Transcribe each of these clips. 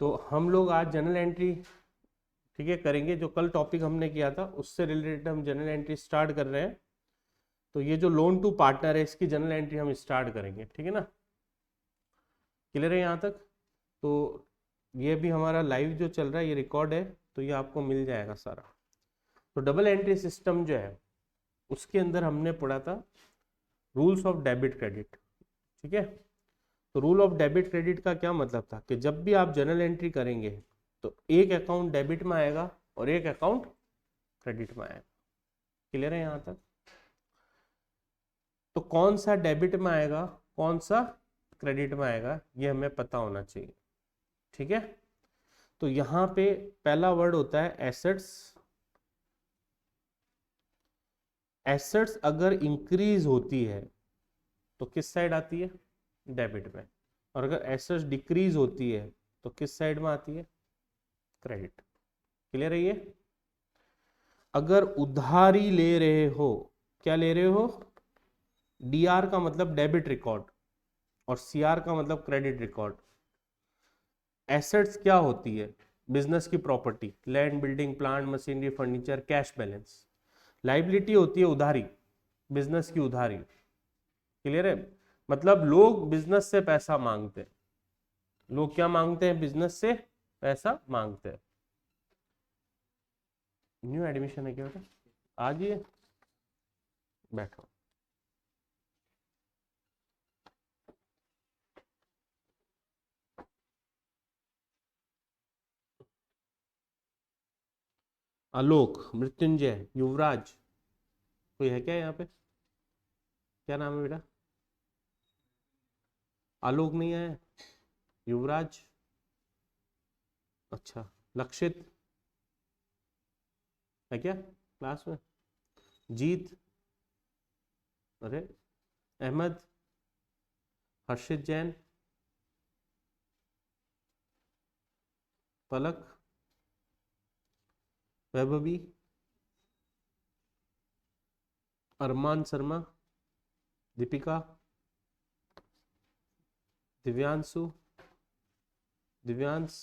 तो हम लोग आज जनरल एंट्री ठीक है करेंगे। जो कल टॉपिक हमने किया था उससे रिलेटेड हम जनरल एंट्री स्टार्ट कर रहे हैं। तो ये जो लोन टू पार्टनर है इसकी जनरल एंट्री हम स्टार्ट करेंगे, ठीक है ना। क्लियर है यहाँ तक? तो ये भी हमारा लाइव जो चल रहा है ये रिकॉर्ड है, तो ये आपको मिल जाएगा सारा। तो डबल एंट्री सिस्टम जो है उसके अंदर हमने पढ़ा था रूल्स ऑफ डेबिट क्रेडिट, ठीक है। तो रूल ऑफ डेबिट क्रेडिट का क्या मतलब था कि जब भी आप जनरल एंट्री करेंगे तो एक अकाउंट डेबिट में आएगा और एक अकाउंट क्रेडिट में आएगा। क्लियर है यहाँ तक? तो कौन सा डेबिट में आएगा कौन सा क्रेडिट में आएगा ये हमें पता होना चाहिए, ठीक है। तो यहाँ पे पहला वर्ड होता है एसेट्स। एसेट्स अगर इंक्रीज होती है तो किस साइड आती है? डेबिट में। और अगर एसेट्स डिक्रीज होती है तो किस साइड में आती है? क्रेडिट। क्लियर है ये? अगर उधारी ले रहे हो, क्या ले रहे हो? डीआर का मतलब डेबिट रिकॉर्ड और सीआर का मतलब क्रेडिट रिकॉर्ड। एसेट्स क्या होती है? बिजनेस की property, land, building, plant, machinery, furniture, cash balance. Liability होती है उधारी, बिजनेस की उधारी। क्लियर है? मतलब लोग बिजनेस से पैसा मांगते हैं। लोग क्या मांगते हैं? बिजनेस से पैसा मांगते हैं। न्यू एडमिशन है क्या बेटा? आ जाइए, बैठो। आलोक, मृत्युंजय, युवराज, कोई है क्या यहाँ पे? क्या नाम है बेटा? आलोक नहीं है? युवराज, अच्छा। लक्षित है क्या क्लास में? जीत, अरे अहमद, हर्षित जैन, पलक, वैभवी, अरमान शर्मा, दीपिका, दिव्यांशु, दिव्यांश,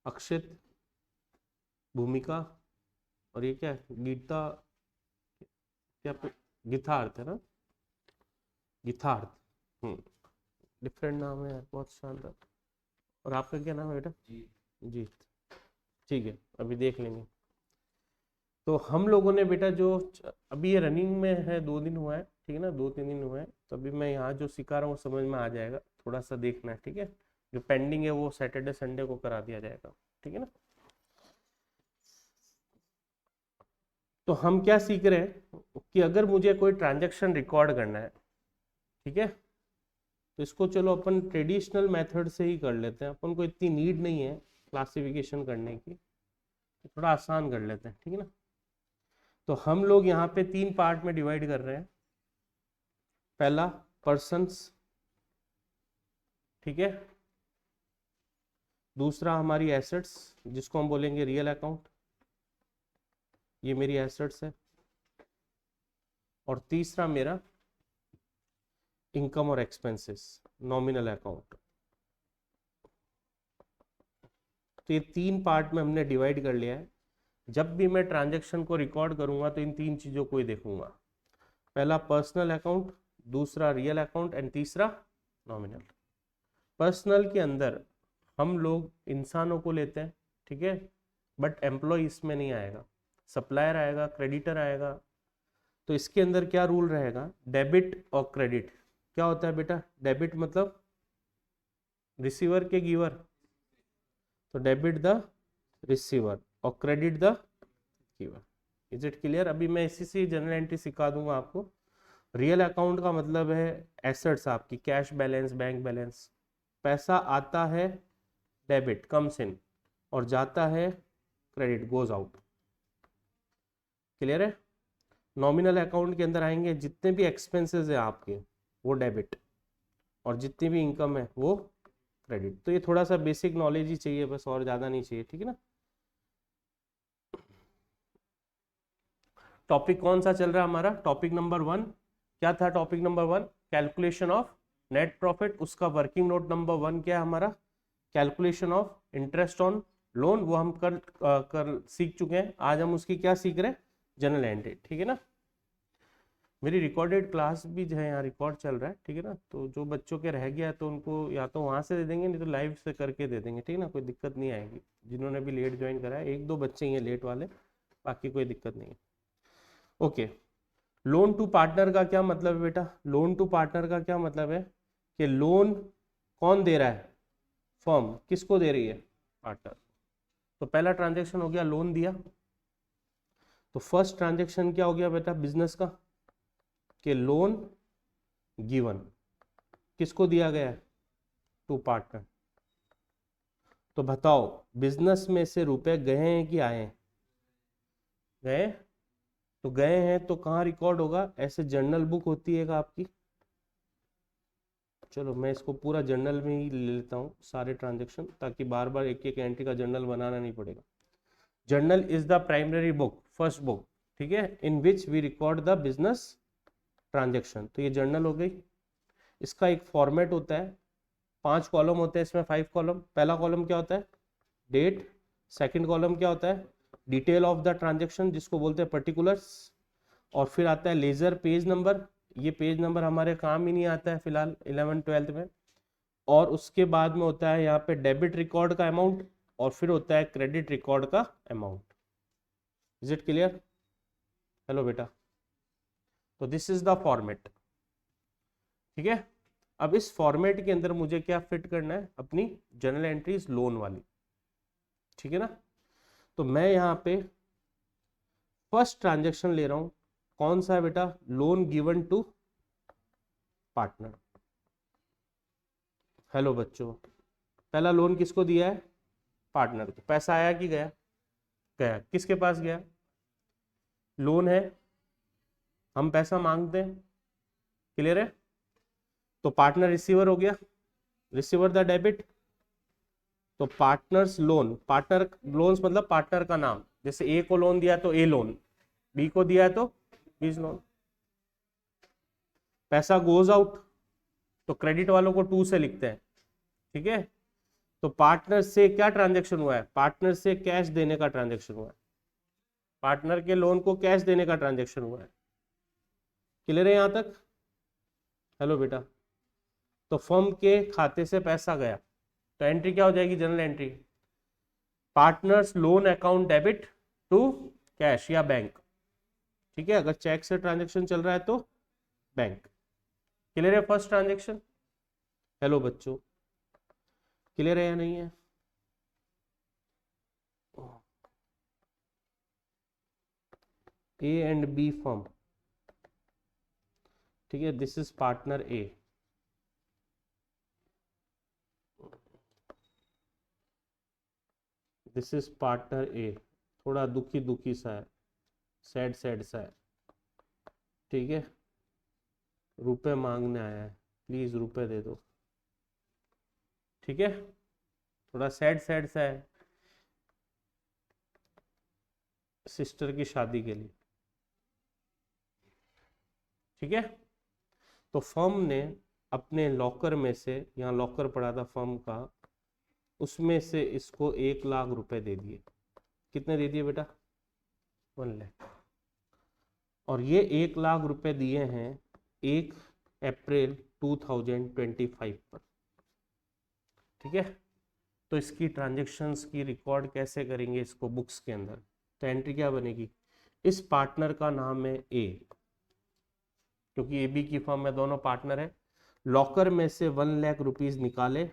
अक्षित, भूमिका, और ये क्या है? गीता, क्या गीतार्थ है ना? गीतार्थ, डिफरेंट नाम है यार, बहुत शानदार। और आपका क्या नाम है बेटा? जीत, ठीक है, अभी देख लेंगे। तो हम लोगों ने बेटा जो अभी ये रनिंग में है, 2 दिन हुआ है, ठीक है ना, 2-3 दिन हुए हैं। तो अभी मैं यहाँ जो सिखा रहा हूँ समझ में आ जाएगा, थोड़ा सा देखना है, ठीक है। जो पेंडिंग है वो सैटरडे संडे को करा दिया जाएगा, ठीक है ना। तो हम क्या सीख रहे हैं कि अगर मुझे कोई ट्रांजैक्शन रिकॉर्ड करना है, ठीक है, तो इसको चलो अपन ट्रेडिशनल मेथड से ही कर लेते हैं। अपन को इतनी नीड नहीं है क्लासिफिकेशन करने की, तो थोड़ा आसान कर लेते हैं, ठीक है ना। तो हम लोग यहाँ पे 3 पार्ट में डिवाइड कर रहे हैं। पहला पर्सन्स, ठीक है। दूसरा हमारी एसेट्स जिसको हम बोलेंगे रियल अकाउंट, ये मेरी एसेट्स है। और तीसरा मेरा इनकम और एक्सपेंसेस, नॉमिनल अकाउंट। तो ये 3 पार्ट में हमने डिवाइड कर लिया है। जब भी मैं ट्रांजैक्शन को रिकॉर्ड करूंगा तो इन 3 चीजों को ही देखूंगा। पहला पर्सनल अकाउंट, दूसरा रियल अकाउंट एंड तीसरा नॉमिनल। पर्सनल के अंदर हम लोग इंसानों को लेते हैं, ठीक है, बट एम्प्लॉय इसमें नहीं आएगा। सप्लायर आएगा, क्रेडिटर आएगा। तो इसके अंदर क्या रूल रहेगा? डेबिट और क्रेडिट। क्या होता है बेटा? डेबिट मतलब रिसीवर के गिवर, तो डेबिट द रिसीवर और credit the giver. Is it clear? अभी मैं इसी से जनरल एंट्री सिखा दूंगा आपको। रियल अकाउंट का मतलब है एसेट्स, आपकी कैश बैलेंस, बैंक बैलेंस। पैसा आता है डेबिट, कम्स इन, और जाता है क्रेडिट, गोज आउट। क्लियर है? नॉमिनल अकाउंट के अंदर आएंगे जितने भी एक्सपेंसेस है आपके वो डेबिट, और जितनी भी इनकम है वो क्रेडिट। तो ये थोड़ा सा बेसिक नॉलेज ही चाहिए बस, और ज्यादा नहीं चाहिए, ठीक है ना। टॉपिक कौन सा चल रहा है हमारा? टॉपिक नंबर 1 क्या था? Topic number 1 calculation of net profit. उसका वर्किंग नोट नंबर 1 क्या है हमारा? Calculation of interest on loan, वो हम कर सीख चुके हैं। आज हम उसकी क्या सीख रहे हैं, जनरल एंट्री, ठीक है ना। मेरी रिकॉर्डेड क्लास भी जो है यहाँ रिकॉर्ड चल रहा है, ठीक है ना। तो जो बच्चों के रह गया तो उनको या तो वहाँ से दे देंगे, नहीं तो लाइव से करके दे देंगे, ठीक है ना, कोई दिक्कत नहीं आएगी। जिन्होंने भी लेट ज्वाइन करा है, 1-2 बच्चे ही हैं लेट वाले, बाकी कोई दिक्कत नहीं है। ओके, लोन टू पार्टनर का क्या मतलब है बेटा, लोन टू पार्टनर का क्या मतलब है कि लोन कौन दे रहा है, फर्म किसको दे रही है, पार्टनर। तो पहला ट्रांजेक्शन हो गया लोन दिया, तो फर्स्ट ट्रांजेक्शन क्या हो गया बेटा बिजनेस का, कि लोन गिवन किसको दिया गया है, टू पार्टनर। तो बताओ बिजनेस में से रुपए गए हैं कि आए हैं, गए, तो गए हैं तो कहाँ रिकॉर्ड होगा, ऐसे जर्नल बुक होती है आपकी। चलो मैं इसको पूरा जर्नल में ही ले लेता हूँ सारे ट्रांजेक्शन, ताकि बार बार एक एक एंट्री का जर्नल बनाना नहीं पड़ेगा। Journal is the primary book, first book, ठीक है, in which we record the business transaction. तो ये जर्नल हो गई। इसका एक फॉर्मेट होता है, 5 कॉलम होते हैं इसमें, 5 कॉलम। पहला कॉलम क्या होता है, डेट। सेकंड कॉलम क्या होता है, डिटेल ऑफ द ट्रांजेक्शन, जिसको बोलते हैं पर्टिकुलर्स। और फिर आता है लेजर पेज नंबर, ये पेज नंबर हमारे काम ही नहीं आता है फिलहाल 11th-12th में। और उसके बाद में होता है यहाँ पे डेबिट रिकॉर्ड का अमाउंट, और फिर होता है क्रेडिट रिकॉर्ड का amount. Is it clear, hello बेटा। तो दिस इज द फॉर्मेट, ठीक है। अब इस फॉर्मेट के अंदर मुझे क्या फिट करना है, अपनी जनरल एंट्रीज लोन वाली, ठीक है ना। तो मैं यहाँ पे फर्स्ट ट्रांजेक्शन ले रहा हूं, कौन सा है बेटा, loan given to partner. Hello बच्चों, पहला लोन किसको दिया है, पार्टनर को। पैसा आया कि गया, गया। किसके पास गया, लोन है, हम पैसा मांगते हैं, क्लियर है। तो पार्टनर रिसीवर हो गया, रिसीवर द डेबिट। तो पार्टनर्स लोन, पार्टनर लोन्स मतलब पार्टनर का नाम, जैसे ए को लोन दिया तो ए लोन, बी को दिया है तो बी लोन। पैसा गोज आउट, तो क्रेडिट वालों को 2 से लिखते हैं, ठीक है। तो पार्टनर से क्या ट्रांजेक्शन हुआ है, पार्टनर से कैश देने का ट्रांजेक्शन हुआ है, पार्टनर के लोन को कैश देने का ट्रांजेक्शन हुआ है। क्लियर है यहां तक, हेलो बेटा। तो फर्म के खाते से पैसा गया, तो एंट्री क्या हो जाएगी, general entry, partners loan account debit to cash या बैंक, ठीक है। अगर चेक से ट्रांजेक्शन चल रहा है तो बैंक। क्लियर है फर्स्ट ट्रांजेक्शन, हेलो बच्चों, क्लियर है या नहीं है। ए एंड बी फर्म, ठीक है, this is partner A, this is partner A. थोड़ा दुखी दुखी सा है, सैड सैड सा है, ठीक है। रुपए मांगने आया है, प्लीज रुपए दे दो, ठीक है। थोड़ा सैड सैड सा है, सिस्टर की शादी के लिए, ठीक है। तो फर्म ने अपने लॉकर में से, यहाँ लॉकर पड़ा था फर्म का, उसमें से इसको 1 लाख रुपए दे दिए। कितने दे दिए बेटा, 1 लाख। और ये 1 लाख रुपए दिए हैं 1 अप्रैल 2025 पर, ठीक है। तो इसकी ट्रांजेक्शन्स की रिकॉर्ड कैसे करेंगे इसको बुक्स के अंदर, तो एंट्री क्या बनेगी, इस पार्टनर का नाम है ए, क्योंकि ए बी की फर्म में दोनों पार्टनर है। लॉकर में से 1 लाख रुपीज निकाले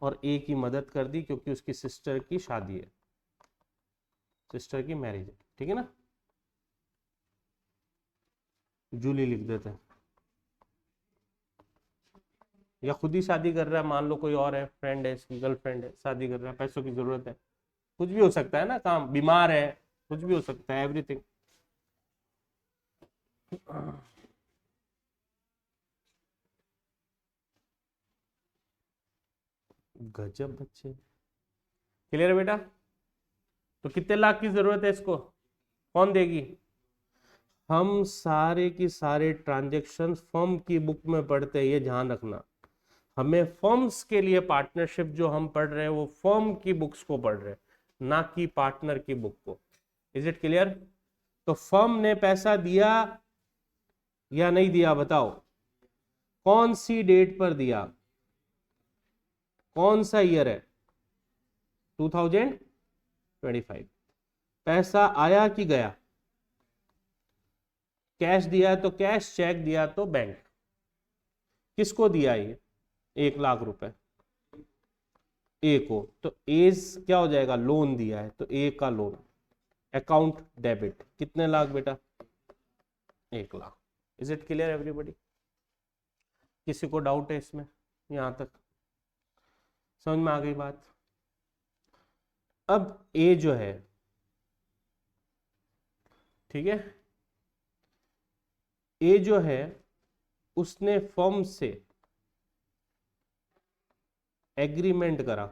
और ए की मदद कर दी, क्योंकि उसकी सिस्टर की शादी है, सिस्टर की मैरिज है, ठीक है ना। जूली लिख देते हैं, या खुद ही शादी कर रहा है, मान लो कोई और है, फ्रेंड है, इसकी गर्लफ्रेंड है, शादी कर रहा है, पैसों की जरूरत है, कुछ भी हो सकता है ना, काम, बीमार है, कुछ भी हो सकता है, एवरीथिंग। गजब बच्चे, क्लियर है बेटा। तो कितने लाख की जरूरत है इसको, कौन देगी, हम सारे की सारे ट्रांजेक्शन फर्म की बुक में पढ़ते हैं, ये ध्यान रखना। हमें फर्म्स के लिए पार्टनरशिप जो हम पढ़ रहे हैं वो फर्म की बुक्स को पढ़ रहे हैं, ना कि पार्टनर की बुक को। Is it clear? तो फर्म ने पैसा दिया या नहीं दिया बताओ, कौन सी डेट पर दिया, कौन सा ईयर है, 2025। पैसा आया कि गया, कैश दिया है तो कैश, चेक दिया तो बैंक। किसको दिया ये 1 लाख रुपए? ए को। तो ए क्या हो जाएगा, लोन दिया है तो ए का लोन, अकाउंट डेबिट। कितने लाख बेटा? 1 lakh. Is it clear everybody? किसी को डाउट है इसमें? यहां तक समझ में आ गई बात? अब ए जो है, ठीक है, ए जो है उसने फर्म से एग्रीमेंट करा,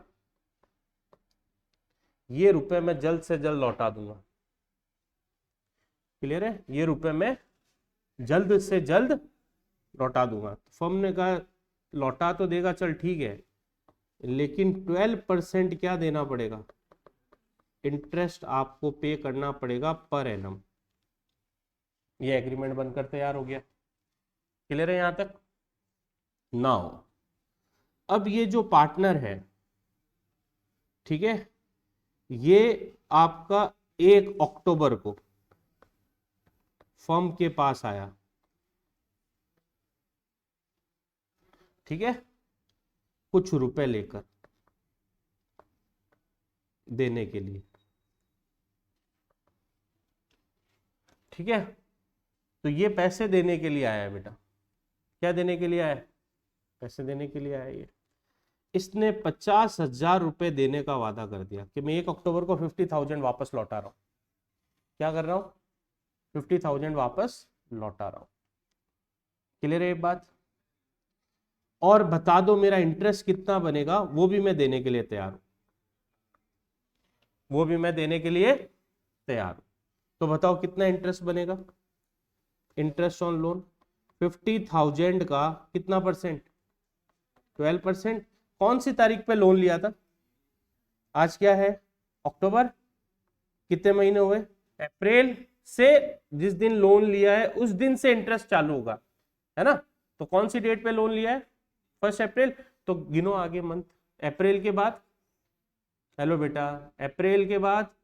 ये रुपए मैं जल्द से जल्द लौटा दूंगा। क्लियर है? ये रुपए मैं जल्द से जल्द लौटा दूंगा। फर्म ने कहा लौटा तो देगा, चल ठीक है, लेकिन 12% क्या देना पड़ेगा, इंटरेस्ट आपको पे करना पड़ेगा पर एनम। ये एग्रीमेंट बनकर तैयार हो गया। क्लियर है यहां तक? नाउ अब ये जो पार्टनर है, ठीक है, ये आपका 1 अक्टूबर को फर्म के पास आया, ठीक है, कुछ रुपए लेकर देने के लिए, ठीक है। तो ये पैसे देने के लिए आया है बेटा। क्या देने के लिए आया है? पैसे देने के लिए आया है ये। इसने 50,000 रुपए देने का वादा कर दिया कि मैं 1 अक्टूबर को 50,000 वापस लौटा रहा हूं। क्या कर रहा हूं? 50,000 वापस लौटा रहा हूं। क्लियर है ये बात? और बता दो मेरा इंटरेस्ट कितना बनेगा, वो भी मैं देने के लिए तैयार हूं, वो भी मैं देने के लिए तैयार हूं। तो बताओ कितना इंटरेस्ट बनेगा? इंटरेस्ट ऑन लोन 50,000 का कितना परसेंट? 12%। कौन सी तारीख पे लोन लिया था? आज क्या है? अक्टूबर। कितने महीने हुए? अप्रैल से जिस दिन लोन लिया है उस दिन से इंटरेस्ट चालू होगा, है ना? तो कौन सी डेट पे लोन लिया है? 1 अप्रैल। तो गिनो आगे मंथ। अप्रैल के बाद, हेलो बेटा, अप्रैल के बाद,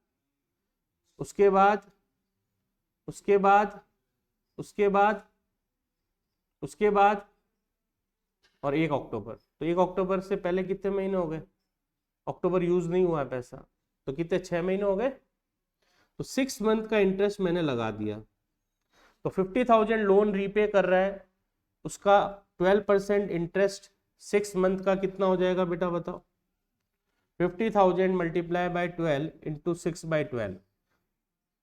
उसके बाद, उसके बाद, उसके बाद, उसके बाद और 1 अक्टूबर। तो 1 अक्टूबर से पहले कितने महीने हो गए? अक्टूबर यूज नहीं हुआ है पैसा, तो कितने? 6 महीने हो गए। तो 6 मंथ का इंटरेस्ट मैंने लगा दिया। तो 50,000 लोन रीपे कर रहा है, उसका 12% इंटरेस्ट 6 मंथ का कितना हो जाएगा बेटा बताओ? 50,000 मल्टीप्लाई बाय 12 इंटू 6/12।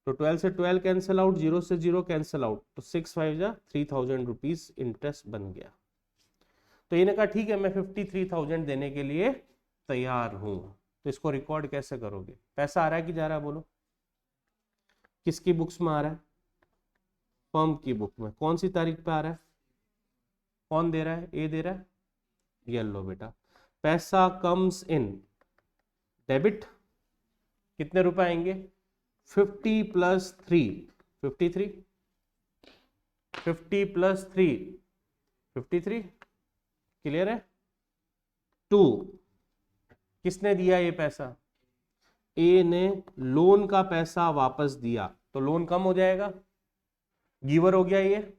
तो 12 से 12 कैंसिल आउट, 0 से 0 कैंसिल आउट, तो 6 5 3,000 रुपीज इंटरेस्ट बन गया। तो इन्हें कहा ठीक है मैं 53,000 देने के लिए तैयार हूं। तो इसको रिकॉर्ड कैसे करोगे? पैसा आ रहा है कि जा रहा है बोलो? किसकी बुक्स में आ रहा है? फर्म की बुक में। कौन सी तारीख पे आ रहा है? कौन दे रहा है? ए दे रहा है। ये लो बेटा, पैसा कम्स इन डेबिट। कितने रुपए आएंगे? 50 + 3 53, 50 + 3 53। क्लियर है? 2 किसने दिया ये पैसा? ए ने लोन का पैसा वापस दिया, तो लोन कम हो जाएगा, गिवर हो गया ये,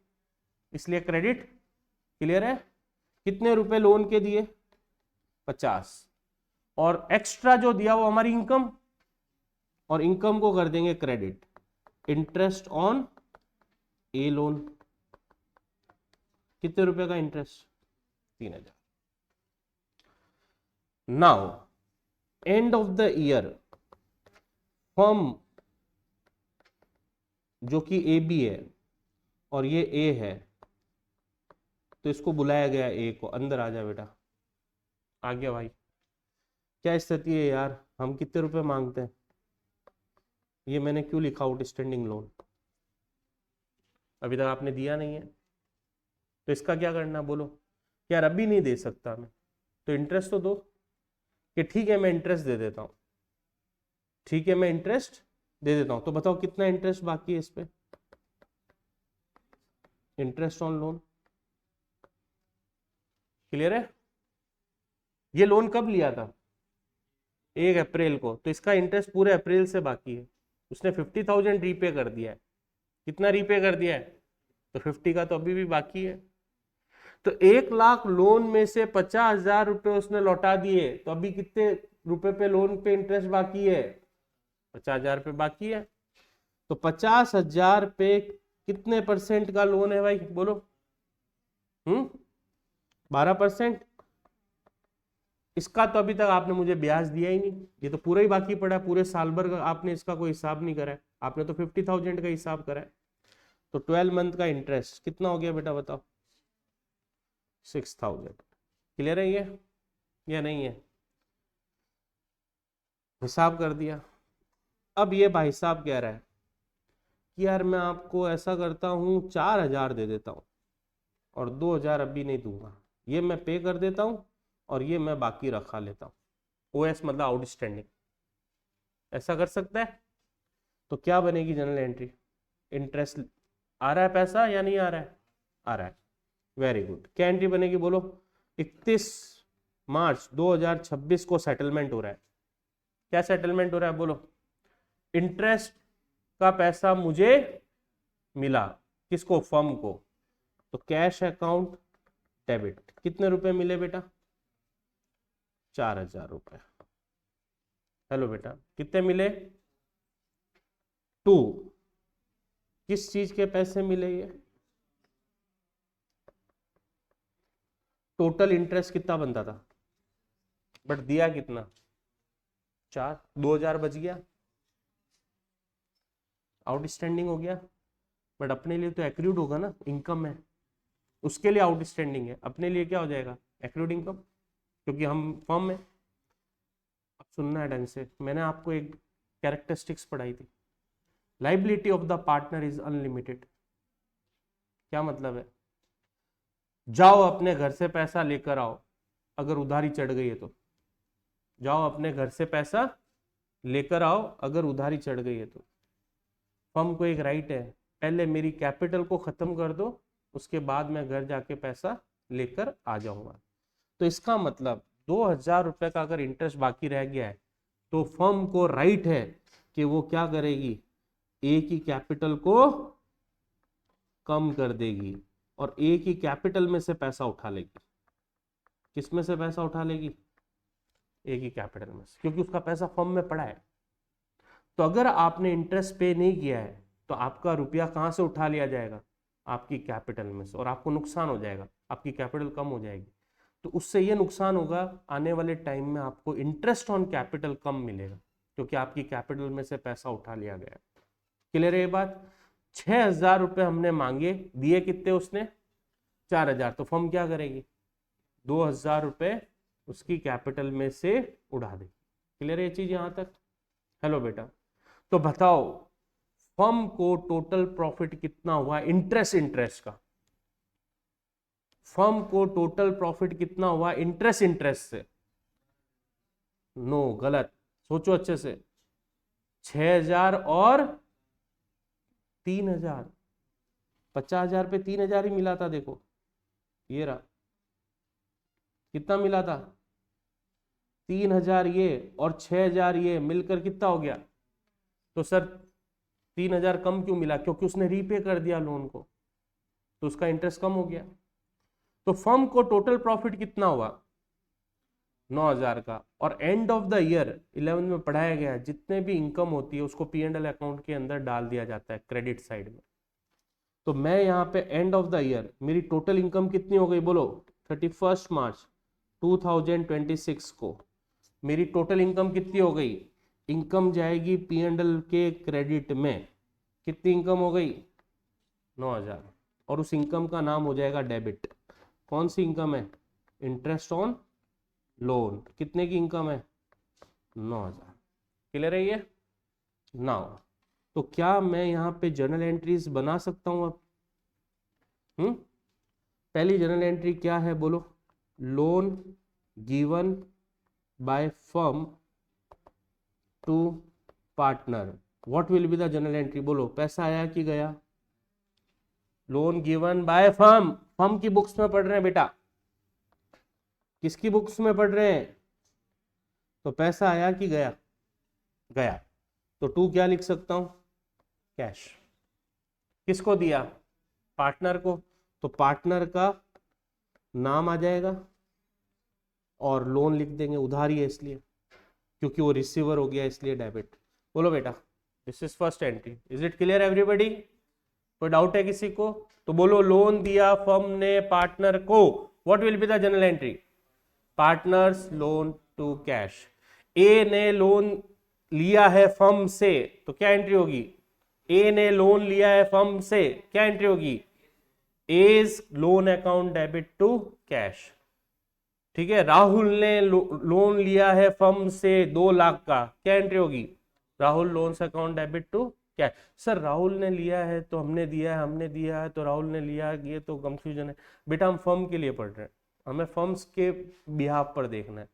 इसलिए क्रेडिट। क्लियर है? कितने रुपए लोन के दिए? 50। और एक्स्ट्रा जो दिया वो हमारी इनकम, और इनकम को कर देंगे credit. Interest on A loan. कितने रुपए का interest? 3,000। Now and of the year firm जो कि ए बी है और ये ए है, तो इसको बुलाया गया ए को, अंदर आ जा बेटा। आ गया भाई। क्या स्थिति है यार, हम कितने रुपए मांगते हैं? ये मैंने क्यों लिखा आउटस्टैंडिंग लोन? अभी तक आपने दिया नहीं है, तो इसका क्या करना बोलो? यार अभी नहीं दे सकता मैं, तो इंटरेस्ट तो दो, कि ठीक है मैं इंटरेस्ट दे देता हूं, ठीक है मैं इंटरेस्ट दे देता हूं। तो बताओ कितना इंटरेस्ट बाकी है इस पे, इंटरेस्ट ऑन लोन। क्लियर है? ये लोन कब लिया था? 1 अप्रैल को, तो इसका इंटरेस्ट पूरे अप्रैल से बाकी है। उसने 50,000 रीपे कर दिया है। कितना रीपे कर दिया है? तो 50 का तो अभी भी बाकी है। तो 1 लाख लोन में से 50,000 रुपए उसने लौटा दिए, तो अभी कितने रुपए पे लोन पे इंटरेस्ट बाकी है? 50,000 पे बाकी है। तो 50,000 पे कितने परसेंट का लोन है भाई बोलो? 12%। इसका तो अभी तक आपने मुझे ब्याज दिया ही नहीं, ये तो पूरा ही बाकी पड़ा है, पूरे साल भर का आपने इसका कोई हिसाब नहीं करा है, आपने तो 50,000 का हिसाब करा है। तो 12 मंथ का इंटरेस्ट कितना हो गया बेटा बताओ? 6,000। क्लियर है ये या नहीं है? हिसाब कर दिया। अब ये भाई साहब कह रहा है कि यार मैं आपको ऐसा करता हूं 4,000 दे देता हूं और 2,000 अभी नहीं दूंगा, ये मैं पे कर देता हूं और ये मैं बाकी रखा लेता हूं। ओएस मतलब आउटस्टैंडिंग, ऐसा कर सकता है? तो क्या बनेगी जनरल एंट्री? इंटरेस्ट आ रहा है पैसा या नहीं आ रहा है? आ रहा है। Very good. क्या एंट्री बनेगी बोलो? 31 मार्च 2026 को सेटलमेंट हो रहा है। क्या सेटलमेंट हो रहा है बोलो? इंटरेस्ट का पैसा मुझे मिला, किसको? फर्म को। तो कैश अकाउंट डेबिट, कितने रुपए मिले बेटा? 4,000 रुपए। हेलो बेटा, कितने मिले? 2। किस चीज के पैसे मिले ये? टोटल इंटरेस्ट कितना बनता था, बट दिया कितना? 4। 2,000 बच गया, आउटस्टैंडिंग हो गया। बट अपने लिए तो एक्रूड होगा ना, इनकम है, उसके लिए आउटस्टैंडिंग है, अपने लिए क्या हो जाएगा? एक्रूड इनकम, क्योंकि हम फर्म में। अब सुनना है ढंग से, मैंने आपको एक कैरेक्टरिस्टिक्स पढ़ाई थी, liability of the partner is unlimited. क्या मतलब है? जाओ अपने घर से पैसा लेकर आओ, अगर उधारी चढ़ गई है तो। जाओ अपने घर से पैसा लेकर आओ, अगर उधारी चढ़ गई है तो। फर्म को एक राइट है, पहले मेरी कैपिटल को खत्म कर दो, उसके बाद मैं घर जाके पैसा लेकर आ जाऊंगा। तो इसका मतलब 2,000 रुपए का अगर इंटरेस्ट बाकी रह गया है, तो फर्म को राइट है कि वो क्या करेगी? एक ही कैपिटल को कम कर देगी और एक ही कैपिटल में से पैसा उठा लेगी। किस में से पैसा उठा लेगी? एक ही कैपिटल में से, क्योंकि उसका पैसा फर्म में पड़ा है। तो अगर आपने इंटरेस्ट पे नहीं किया है, तो आपका रुपया कहां से उठा लिया जाएगा? आपकी कैपिटल में से, और आपको नुकसान हो जाएगा, आपकी कैपिटल कम हो जाएगी। तो उससे ये नुकसान होगा, आने वाले टाइम में आपको इंटरेस्ट ऑन कैपिटल कम मिलेगा, क्योंकि आपकी कैपिटल में से पैसा उठा लिया गया। क्लियर है ये बात? 6,000 रुपए हमने मांगे, दिए कितने उसने? 4,000। तो फर्म क्या करेगी? 2,000 रुपए उसकी कैपिटल में से उड़ा देगी। क्लियर है ये चीज यहां तक? हेलो बेटा, तो बताओ फर्म को टोटल प्रॉफिट कितना हुआ इंटरेस्ट का? फर्म को टोटल प्रॉफिट कितना हुआ इंटरेस्ट से? नो, गलत, सोचो अच्छे से। 6,000 और 3,000, 50,000 पे 3,000 ही मिला था। देखो ये रहा, कितना मिला था? 3,000 ये और 6,000 ये मिलकर कितना हो गया? तो सर 3,000 कम क्यों मिला? क्योंकि उसने रीपे कर दिया लोन को, तो उसका इंटरेस्ट कम हो गया। तो फर्म को टोटल प्रॉफिट कितना हुआ? 9,000 का। और एंड ऑफ द ईयर 11 में पढ़ाया गया है, जितने भी इनकम होती है उसको P&L अकाउंट के अंदर डाल दिया जाता है क्रेडिट साइड में। तो मैं यहाँ पे एंड ऑफ द ईयर मेरी टोटल इनकम कितनी हो गई बोलो? 31 मार्च 2026 को मेरी टोटल इनकम कितनी हो गई? इनकम जाएगी P&L के क्रेडिट में। कितनी इनकम हो गई? 9,000। और उस इनकम का नाम हो जाएगा डेबिट। कौन सी इनकम है? Interest on loan. कितने की इनकम है? 9,000। क्लियर है ये? नाउ तो क्या मैं यहाँ पे जर्नल एंट्रीज बना सकता हूँ अब? पहली जर्नल एंट्री क्या है बोलो? Loan given by firm to partner, what will be the general entry? बोलो, पैसा आया कि गया? Loan given by firm, firm की बुक्स में पढ़ रहे हैं बेटा, किसकी बुक्स में पढ़ रहे हैं? तो पैसा आया कि गया? गया। तो टू क्या लिख सकता हूं? कैश। किसको दिया? पार्टनर को। तो पार्टनर का नाम आ जाएगा और लोन लिख देंगे, उधारी है इसलिए, क्योंकि वो रिसीवर हो गया इसलिए डेबिट। बोलो बेटा, this is first entry. Is it clear everybody? कोई डाउट है किसी को? तो बोलो, लोन दिया फर्म ने पार्टनर को, what will be the general entry? Partners loan to cash. A ने लोन लिया है फर्म से, तो क्या एंट्री होगी? ए ने लोन लिया है फर्म से, क्या एंट्री होगी? As loan account debit to cash. ठीक है, राहुल ने लोन लिया है फर्म से 2 लाख का, क्या एंट्री होगी? Rahul loans account debit to क्या? सर राहुल ने लिया है तो हमने दिया है, हमने दिया है तो राहुल ने लिया है, ये तो कंफ्यूजन है। बेटा हम फर्म के लिए पढ़ रहे हैं, हमें फर्म्स के बिहाफ पर देखना है।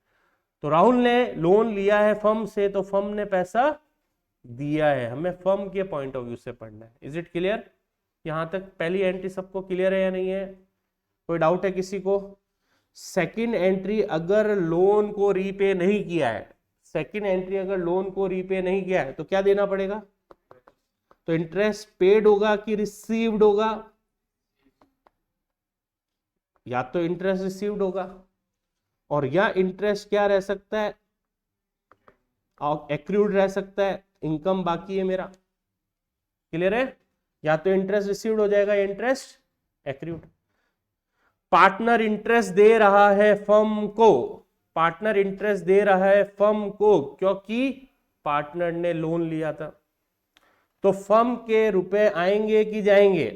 तो राहुल ने लोन लिया है फर्म से, तो फर्म ने पैसा दिया है, हमें फर्म के पॉइंट ऑफ व्यू से पढ़ना है। Is it clear? यहां तक पहली एंट्री सबको क्लियर है या नहीं है? कोई डाउट है किसी को? सेकंड एंट्री अगर लोन को रीपे नहीं किया है, सेकंड एंट्री अगर लोन को रीपे नहीं किया है तो क्या देना पड़ेगा? तो इंटरेस्ट पेड होगा कि रिसीव्ड होगा? या तो इंटरेस्ट रिसीव्ड होगा, और या इंटरेस्ट क्या रह सकता है? एक्रूड रह सकता है, इनकम बाकी है मेरा। क्लियर है? या तो इंटरेस्ट रिसीव्ड हो जाएगा या इंटरेस्ट एक्रूड। पार्टनर इंटरेस्ट दे रहा है फर्म को, पार्टनर इंटरेस्ट दे रहा है फर्म को क्योंकि पार्टनर ने लोन लिया था। तो फर्म के रुपए आएंगे कि जाएंगे?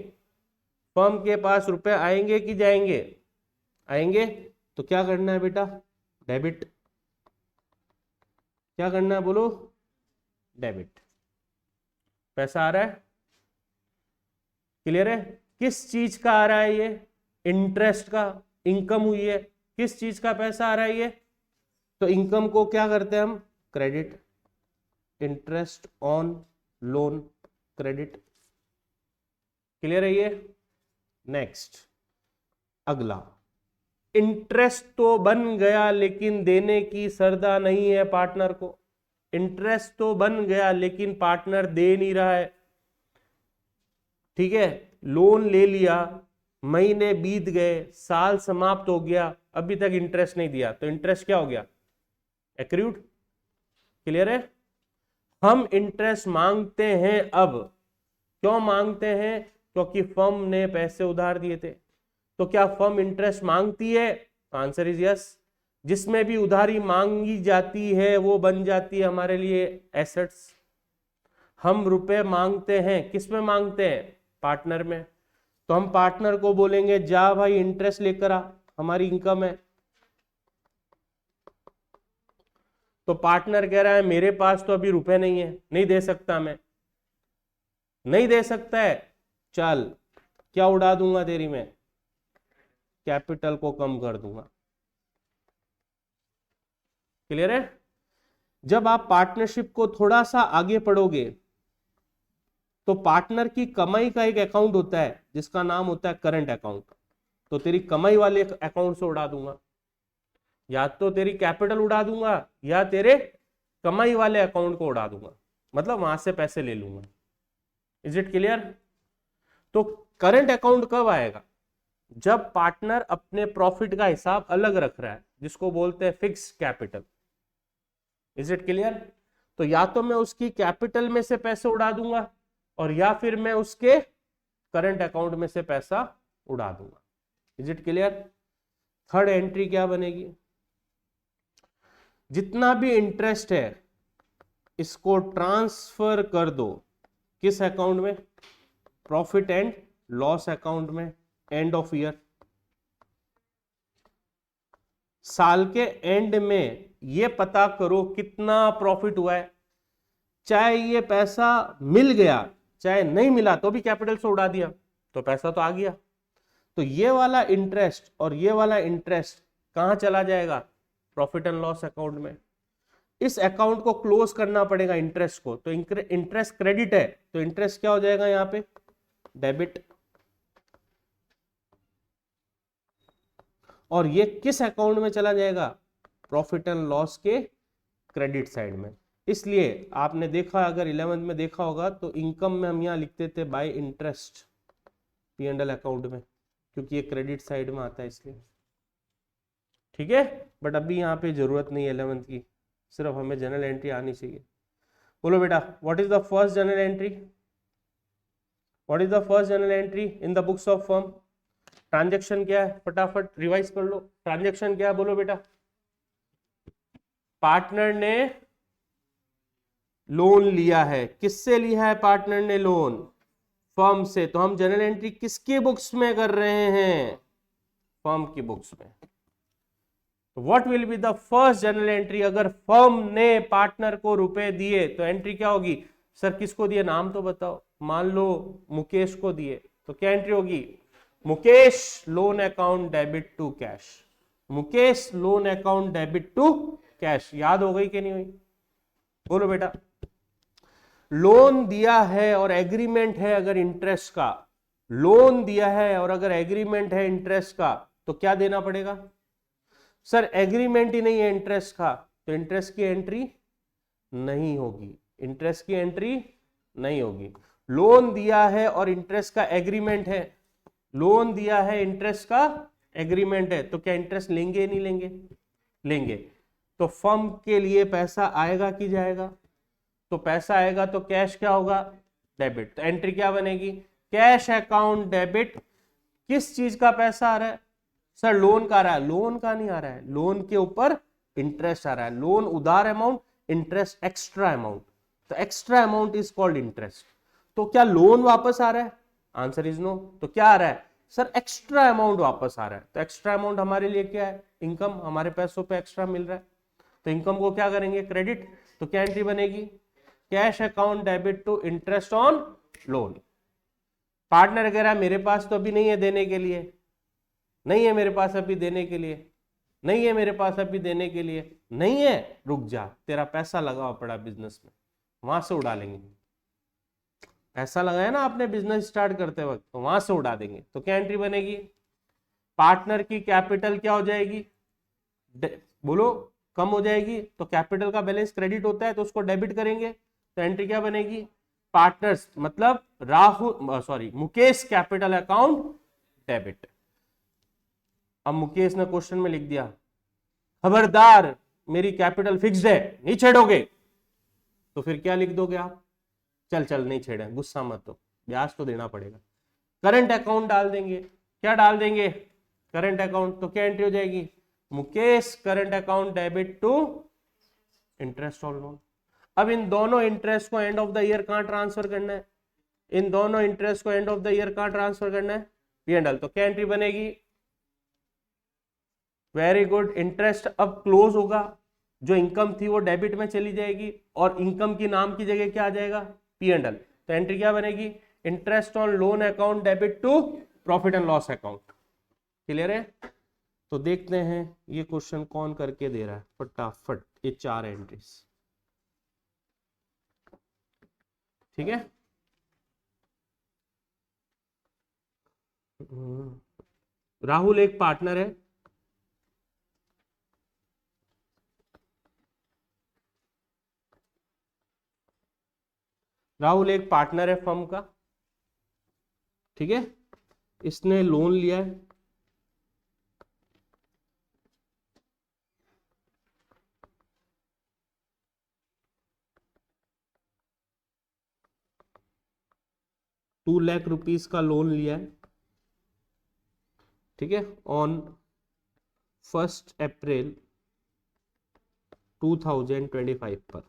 फर्म के पास रुपए आएंगे कि जाएंगे? आएंगे। तो क्या करना है बेटा? डेबिट। क्या करना है बोलो? डेबिट। पैसा आ रहा है? क्लियर है? किस चीज का आ रहा है ये? इंटरेस्ट का, इनकम हुई है। किस चीज का पैसा आ रहा है ये? तो इनकम को क्या करते हैं हम? Credit. Interest on loan, credit. Clear है ये? नेक्स्ट, अगला, इंटरेस्ट तो बन गया लेकिन देने की श्रद्धा नहीं है पार्टनर को। इंटरेस्ट तो बन गया लेकिन पार्टनर दे नहीं रहा है। ठीक है, लोन ले लिया, महीने बीत गए, साल समाप्त हो गया, अभी तक इंटरेस्ट नहीं दिया, तो इंटरेस्ट क्या हो गया? एक्रूड। क्लियर है? हम इंटरेस्ट मांगते हैं अब। क्यों मांगते हैं? क्योंकि फर्म ने पैसे उधार दिए थे। तो क्या फर्म इंटरेस्ट मांगती है? Answer is yes. जिसमें भी उधारी मांगी जाती है वो बन जाती है हमारे लिए एसेट्स। हम रुपए मांगते हैं, किस में मांगते हैं? पार्टनर में। तो हम पार्टनर को बोलेंगे जा भाई इंटरेस्ट लेकर आ, हमारी इनकम है। तो पार्टनर कह रहा है मेरे पास तो अभी रुपए नहीं है, नहीं दे सकता, मैं नहीं दे सकता है, चल क्या उड़ा दूंगा तेरी मैं? कैपिटल को कम कर दूंगा। क्लियर है? जब आप पार्टनरशिप को थोड़ा सा आगे पढ़ोगे तो पार्टनर की कमाई का एक अकाउंट होता है जिसका नाम होता है करंट अकाउंट। तो तेरी कमाई वाले अकाउंट से उड़ा दूंगा, या तो तेरी कैपिटल उड़ा दूंगा या तेरे कमाई वाले अकाउंट को उड़ा दूंगा, मतलब वहां से पैसे ले लूंगा। Is it clear? तो करंट अकाउंट कब आएगा? जब पार्टनर अपने प्रॉफिट का हिसाब अलग रख रहा है, जिसको बोलते हैं fix capital. Is it clear? तो या तो मैं उसकी कैपिटल में से पैसे उड़ा दूंगा और या फिर मैं उसके करंट अकाउंट में से पैसा उड़ा दूंगा। Is it clear? Third entry क्या बनेगी? जितना भी इंटरेस्ट है इसको ट्रांसफर कर दो, किस अकाउंट में? प्रॉफिट एंड लॉस अकाउंट में, एंड ऑफ ईयर। साल के एंड में ये पता करो कितना प्रॉफिट हुआ है। चाहे ये पैसा मिल गया चाहे नहीं मिला तो भी कैपिटल से उड़ा दिया तो पैसा तो आ गया। तो ये वाला इंटरेस्ट और ये वाला इंटरेस्ट कहां चला जाएगा? प्रॉफिट एंड लॉस अकाउंट में। इस अकाउंट को क्लोज करना पड़ेगा इंटरेस्ट को, तो इंटरेस्ट क्रेडिट है तो इंटरेस्ट क्या हो जाएगा यहाँ पे, डेबिट। और ये किस अकाउंट में चला जाएगा, प्रॉफिट एंड लॉस के क्रेडिट साइड में। इसलिए आपने देखा, अगर 11th में देखा होगा तो इनकम में हम यहाँ लिखते थे बाय इंटरेस्ट P&L अकाउंट में, क्योंकि ये क्रेडिट साइड में आता है इसलिए। ठीक है, बट अभी यहाँ पे जरूरत नहीं है 11th की, सिर्फ हमें जनरल एंट्री आनी चाहिए। बोलो बेटा, what is the first general entry, what is the first general entry in the books of firm. Transaction क्या है, फटाफट रिवाइज कर लो, ट्रांजैक्शन क्या है बोलो बेटा। पार्टनर ने लोन लिया है, किससे लिया है पार्टनर ने लोन, फर्म से। तो हम जनरल एंट्री किसके बुक्स में कर रहे हैं, फर्म की बुक्स में। What will be the first general entry, अगर फर्म ने पार्टनर को रुपए दिए तो एंट्री क्या होगी, सर किसको दिए नाम तो बताओ, मान लो मुकेश को दिए, तो क्या एंट्री होगी, Mukesh loan account debit to cash, Mukesh loan account debit to cash. याद हो गई कि नहीं हुई, बोलो बेटा। लोन दिया है और एग्रीमेंट है अगर इंटरेस्ट का, लोन दिया है और अगर एग्रीमेंट है इंटरेस्ट का, तो क्या देना पड़ेगा, सर एग्रीमेंट ही नहीं है इंटरेस्ट का, तो इंटरेस्ट की एंट्री नहीं होगी, इंटरेस्ट की एंट्री नहीं होगी। लोन दिया है और इंटरेस्ट का एग्रीमेंट है, लोन दिया है इंटरेस्ट का एग्रीमेंट है, तो क्या इंटरेस्ट लेंगे नहीं लेंगे, लेंगे। तो फर्म के लिए पैसा आएगा कि जाएगा, तो पैसा आएगा तो कैश क्या होगा, डेबिट। तो एंट्री क्या बनेगी, कैश अकाउंट डेबिट। किस चीज का पैसा आ रहा है, सर लोन का आ रहा है, लोन का नहीं आ रहा है, लोन के ऊपर इंटरेस्ट आ रहा है। लोन उधार अमाउंट, इंटरेस्ट एक्स्ट्रा अमाउंट, तो extra amount is called interest. तो क्या लोन वापस आ रहा है, आंसर इज नो। तो क्या आ रहा है, सर एक्स्ट्रा अमाउंट वापस आ रहा है। तो एक्स्ट्रा अमाउंट हमारे लिए क्या है, इनकम, हमारे पैसों पे एक्स्ट्रा मिल रहा है, तो इनकम को क्या करेंगे, क्रेडिट। तो क्या एंट्री बनेगी, cash account debit to interest on loan. Partner कह रहा है मेरे पास तो अभी नहीं है देने के लिए, नहीं है मेरे पास अभी देने के लिए, नहीं है मेरे पास अभी देने के लिए, नहीं है, रुक जा, तेरा पैसा लगा पड़ा बिजनेस में, वहां से उड़ा लेंगे। पैसा लगाया ना आपने बिजनेस स्टार्ट करते वक्त, तो वहां से उड़ा देंगे। तो क्या एंट्री बनेगी, पार्टनर की कैपिटल क्या हो जाएगी, बोलो कम हो जाएगी। तो कैपिटल का बैलेंस क्रेडिट होता है तो उसको डेबिट करेंगे, तो एंट्री क्या बनेगी, पार्टनर्स मतलब Rahul sorry Mukesh capital account debit. अब मुकेश ने क्वेश्चन में लिख दिया खबरदार मेरी कैपिटल फिक्स्ड है नहीं छेड़ोगे, तो फिर क्या लिख दोगे आप, चल चल नहीं छेड़े, गुस्सा मत हो, ब्याज तो देना पड़ेगा। करंट अकाउंट डाल देंगे, क्या डाल देंगे, करंट अकाउंट। तो क्या एंट्री हो जाएगी, Mukesh current account debit to interest on loan. अब इन दोनों इंटरेस्ट को एंड ऑफ द ईयर कहां ट्रांसफर करना है, इन दोनों इंटरेस्ट को एंड ऑफ द ईयर कहां ट्रांसफर करना है, P&L। तो क्या एंट्री बनेगी, वेरी गुड, इंटरेस्ट अब क्लोज होगा, जो इनकम थी वो डेबिट में चली जाएगी और इनकम की नाम की जगह क्या आ जाएगा, P&L। तो एंट्री क्या बनेगी, interest on loan account debit to profit and loss account. Clear है। तो देखते हैं ये क्वेश्चन कौन करके दे रहा है फटाफट, ये 4 एंट्रीज, ठीक है। राहुल एक पार्टनर है, राहुल एक पार्टनर है फर्म का, ठीक है। इसने लोन लिया है, ₹2,00,000 का लोन लिया है, ठीक है, ऑन 1 अप्रैल 2025 पर,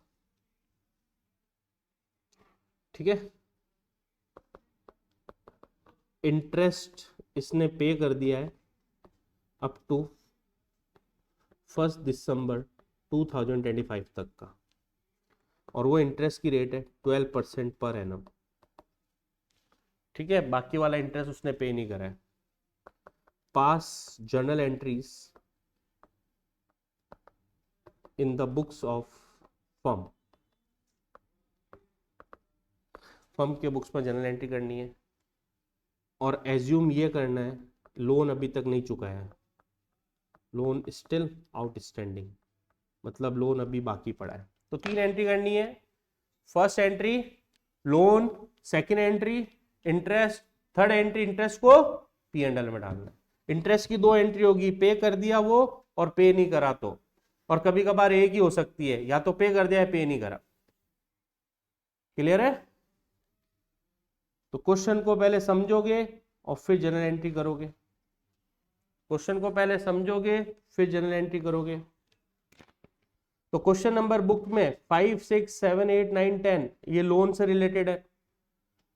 ठीक है। इंटरेस्ट इसने पे कर दिया है अप टू 1 दिसंबर 2025 तक का, और वो इंटरेस्ट की रेट है 12% पर एनम, ठीक है। बाकी वाला इंटरेस्ट उसने पे नहीं करा है। पास journal entries in the books of firm. Firm के बुक्स में जनरल एंट्री करनी है और एज्यूम ये करना है लोन अभी तक नहीं चुकाया है, लोन स्टिल आउटस्टैंडिंग, मतलब लोन अभी बाकी पड़ा है। तो 3 एंट्री करनी है। First entry loan, second entry interest, third entry interest को P&L में डालना है। इंटरेस्ट की 2 एंट्री होगी, पे कर दिया वो और पे नहीं करा तो, और कभी कभार एक ही हो सकती है, या तो पे कर दिया या पे नहीं करा। क्लियर है? तो क्वेश्चन को पहले समझोगे और फिर जनरल एंट्री करोगे। क्वेश्चन को पहले समझोगे फिर जनरल एंट्री करोगे। तो क्वेश्चन नंबर बुक में 5, 6, 7, 8, 9, 10 ये लोन से रिलेटेड है।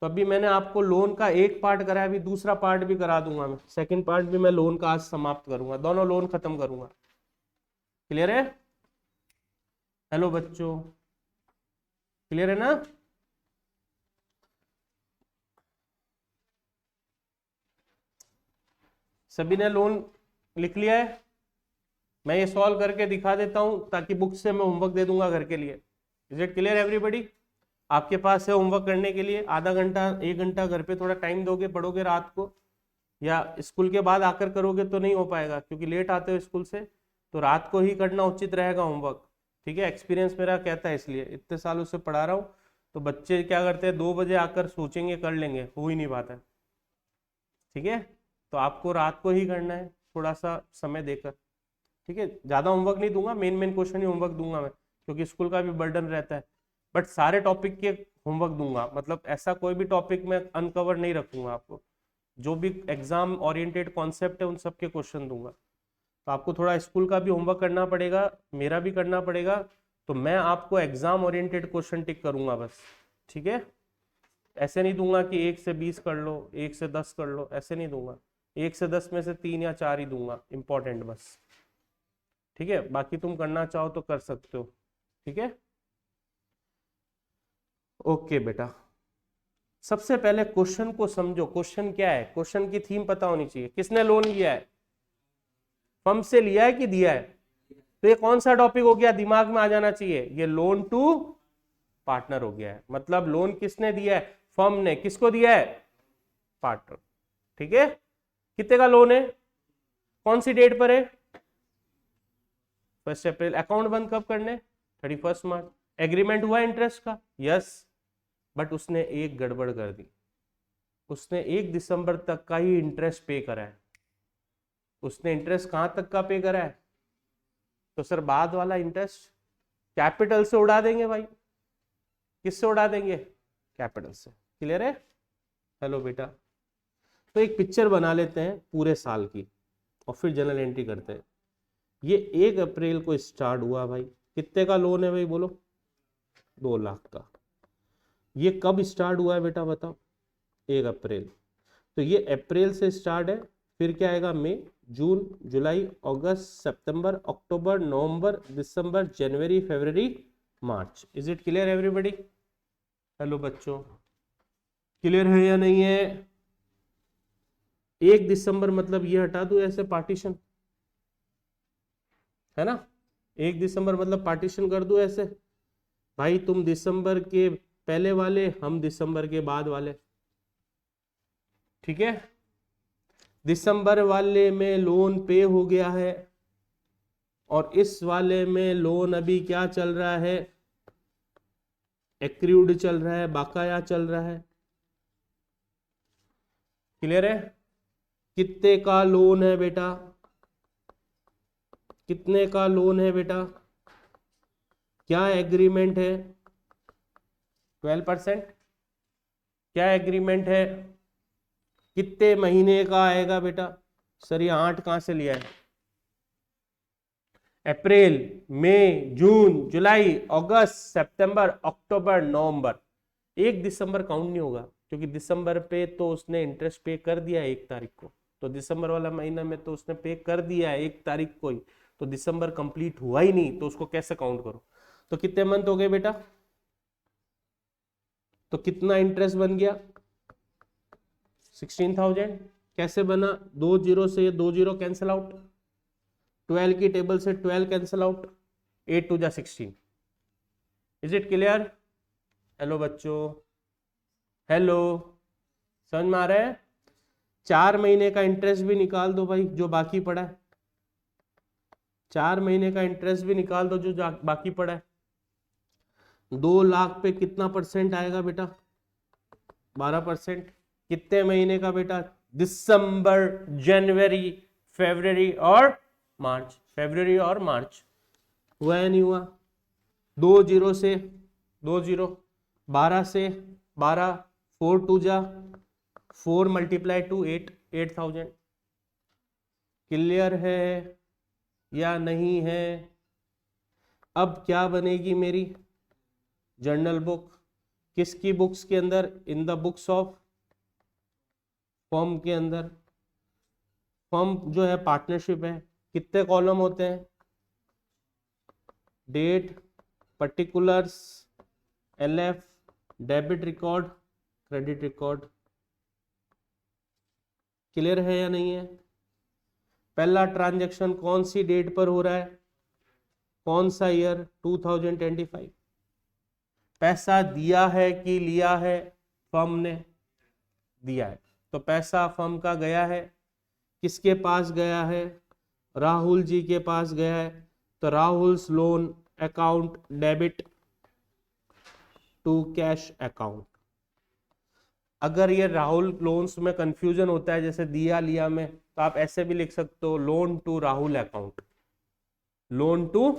तो अभी मैंने आपको लोन का एक पार्ट कराया, अभी दूसरा पार्ट भी करा दूंगा मैं, सेकंड पार्ट भी मैं लोन का आज समाप्त करूंगा, दोनों लोन खत्म करूंगा। क्लियर है? हेलो बच्चों, क्लियर है ना? सभी ने लोन लिख लिया है? मैं ये सॉल्व करके दिखा देता हूं ताकि बुक से मैं होमवर्क दे दूंगा घर के लिए। Is it clear everybody? आपके पास है होमवर्क करने के लिए आधा घंटा 1 घंटा, घर पे थोड़ा टाइम दोगे, पढ़ोगे रात को, या स्कूल के बाद आकर करोगे तो नहीं हो पाएगा क्योंकि लेट आते हो स्कूल से, तो रात को ही करना उचित रहेगा होमवर्क। ठीक है, एक्सपीरियंस मेरा कहता है, इसलिए इतने सालों से पढ़ा रहा हूँ। तो बच्चे क्या करते हैं, 2 बजे आकर सोचेंगे कर लेंगे, हो ही नहीं पाता है। ठीक है, तो आपको रात को ही करना है थोड़ा सा समय देकर। ठीक है, ज़्यादा होमवर्क नहीं दूंगा, मेन मेन क्वेश्चन ही होमवर्क दूंगा मैं, क्योंकि स्कूल का भी बर्डन रहता है। बट सारे टॉपिक के होमवर्क दूंगा, मतलब ऐसा कोई भी टॉपिक में अनकवर नहीं रखूंगा आपको। जो भी एग्जाम ओरिएंटेड कॉन्सेप्ट है उन सब के क्वेश्चन दूंगा। तो आपको थोड़ा स्कूल का भी होमवर्क करना पड़ेगा, मेरा भी करना पड़ेगा। तो मैं आपको एग्जाम ओरिएंटेड क्वेश्चन टिक करूंगा बस। ठीक है, ऐसे नहीं दूंगा कि 1 से 20 कर लो, 1 से 10 कर लो, ऐसे नहीं दूंगा। 1 से 10 में से 3 या 4 ही दूंगा इंपॉर्टेंट बस। ठीक है, बाकी तुम करना चाहो तो कर सकते हो। ठीक है, ओके बेटा। सबसे पहले क्वेश्चन को समझो, क्वेश्चन क्या है, क्वेश्चन की थीम पता होनी चाहिए। किसने लोन लिया है? फर्म से लिया है कि दिया है? तो ये कौन सा टॉपिक हो गया, दिमाग में आ जाना चाहिए, ये लोन टू पार्टनर हो गया है। मतलब लोन किसने दिया है? फर्म ने। किसको दिया है? पार्टनर। ठीक है, कितने का लोन है, कौन सी डेट पर है? 1 अप्रैल। अकाउंट बंद कब करने? 31 मार्च। एग्रीमेंट हुआ इंटरेस्ट का? यस। बट उसने एक गड़बड़ कर दी, उसने 1 दिसंबर तक का ही इंटरेस्ट पे करा है। उसने इंटरेस्ट कहां तक का पे करा है? तो सर बाद वाला इंटरेस्ट कैपिटल से उड़ा देंगे भाई। किससे उड़ा देंगे? कैपिटल से। क्लियर है? हेलो बेटा। तो एक पिक्चर बना लेते हैं पूरे साल की और फिर जनरल एंट्री करते हैं। ये 1 अप्रैल को स्टार्ट हुआ भाई। कितने का लोन है भाई बोलो? 2 लाख का। ये कब स्टार्ट हुआ है बेटा बताओ? 1 अप्रैल। तो ये अप्रैल से स्टार्ट है, फिर क्या आएगा? मई, जून, जुलाई, अगस्त, सितंबर, अक्टूबर, नवंबर, दिसंबर, जनवरी, फरवरी, मार्च। Is it clear everybody? Hello बच्चों, क्लियर है या नहीं है? 1 दिसंबर मतलब ये हटा दो ऐसे पार्टीशन, है ना? 1 दिसंबर मतलब पार्टीशन कर दो ऐसे, भाई तुम दिसंबर के पहले वाले, हम दिसंबर के बाद वाले। ठीक है, दिसंबर वाले में लोन पे हो गया है और इस वाले में लोन अभी क्या चल रहा है? एक्रूड चल रहा है, बकाया चल रहा है। क्लियर है? कितने का लोन है बेटा? कितने का लोन है बेटा? क्या एग्रीमेंट है? 12%। क्या एग्रीमेंट है? कितने महीने का आएगा बेटा? सर ये 8 कहां से लिया है? अप्रैल, मई, जून, जुलाई, अगस्त, सितंबर, अक्टूबर, नवंबर। 1 दिसंबर काउंट नहीं होगा क्योंकि दिसंबर पे तो उसने इंटरेस्ट पे कर दिया है 1 तारीख को। तो दिसंबर वाला महीना में तो उसने पे कर दिया है 1 तारीख को ही, तो दिसंबर कंप्लीट हुआ ही नहीं, तो उसको कैसे काउंट करो? तो कितने मंथ हो गए बेटा? तो कितना इंटरेस्ट बन गया? 16,000। कैसे बना? 2 जीरो से ये 2 जीरो कैंसिल आउट, 12 की टेबल से 12 कैंसिल आउट, 8 2 जा 16। Is it clear? हेलो बच्चों, हेलो, समझ में आ रहा है? 4 महीने का इंटरेस्ट भी निकाल दो भाई जो बाकी पड़ा है, 4 महीने का इंटरेस्ट भी निकाल दो जो बाकी पड़ा है। 2 लाख पे कितना परसेंट आएगा बेटा? 12%। कितने महीने का बेटा? दिसंबर, जनवरी, फरवरी और मार्च। फरवरी और मार्च हुआ या नहीं हुआ? 2 जीरो से 2 जीरो, 12 से 12, 4 2 जा 4 मल्टीप्लाई टू 8, 8000। क्लियर है या नहीं है? अब क्या बनेगी मेरी जर्नल बुक? किसकी बुक्स के अंदर? In the books of firm के अंदर। फर्म जो है पार्टनरशिप है, कितने कॉलम होते हैं? Date, particulars, LF, debit record, credit record. Clear है या नहीं है? पहला ट्रांजैक्शन कौन सी डेट पर हो रहा है? कौन सा ईयर? 2025। पैसा दिया है कि लिया है? फर्म ने दिया है, तो पैसा फर्म का गया है। किसके पास गया है? राहुल जी के पास गया है, तो Rahul's loan account debit to cash account. अगर ये राहुल लोन्स में कंफ्यूजन होता है जैसे दिया लिया में, तो आप ऐसे भी लिख सकते हो loan to Rahul account, loan to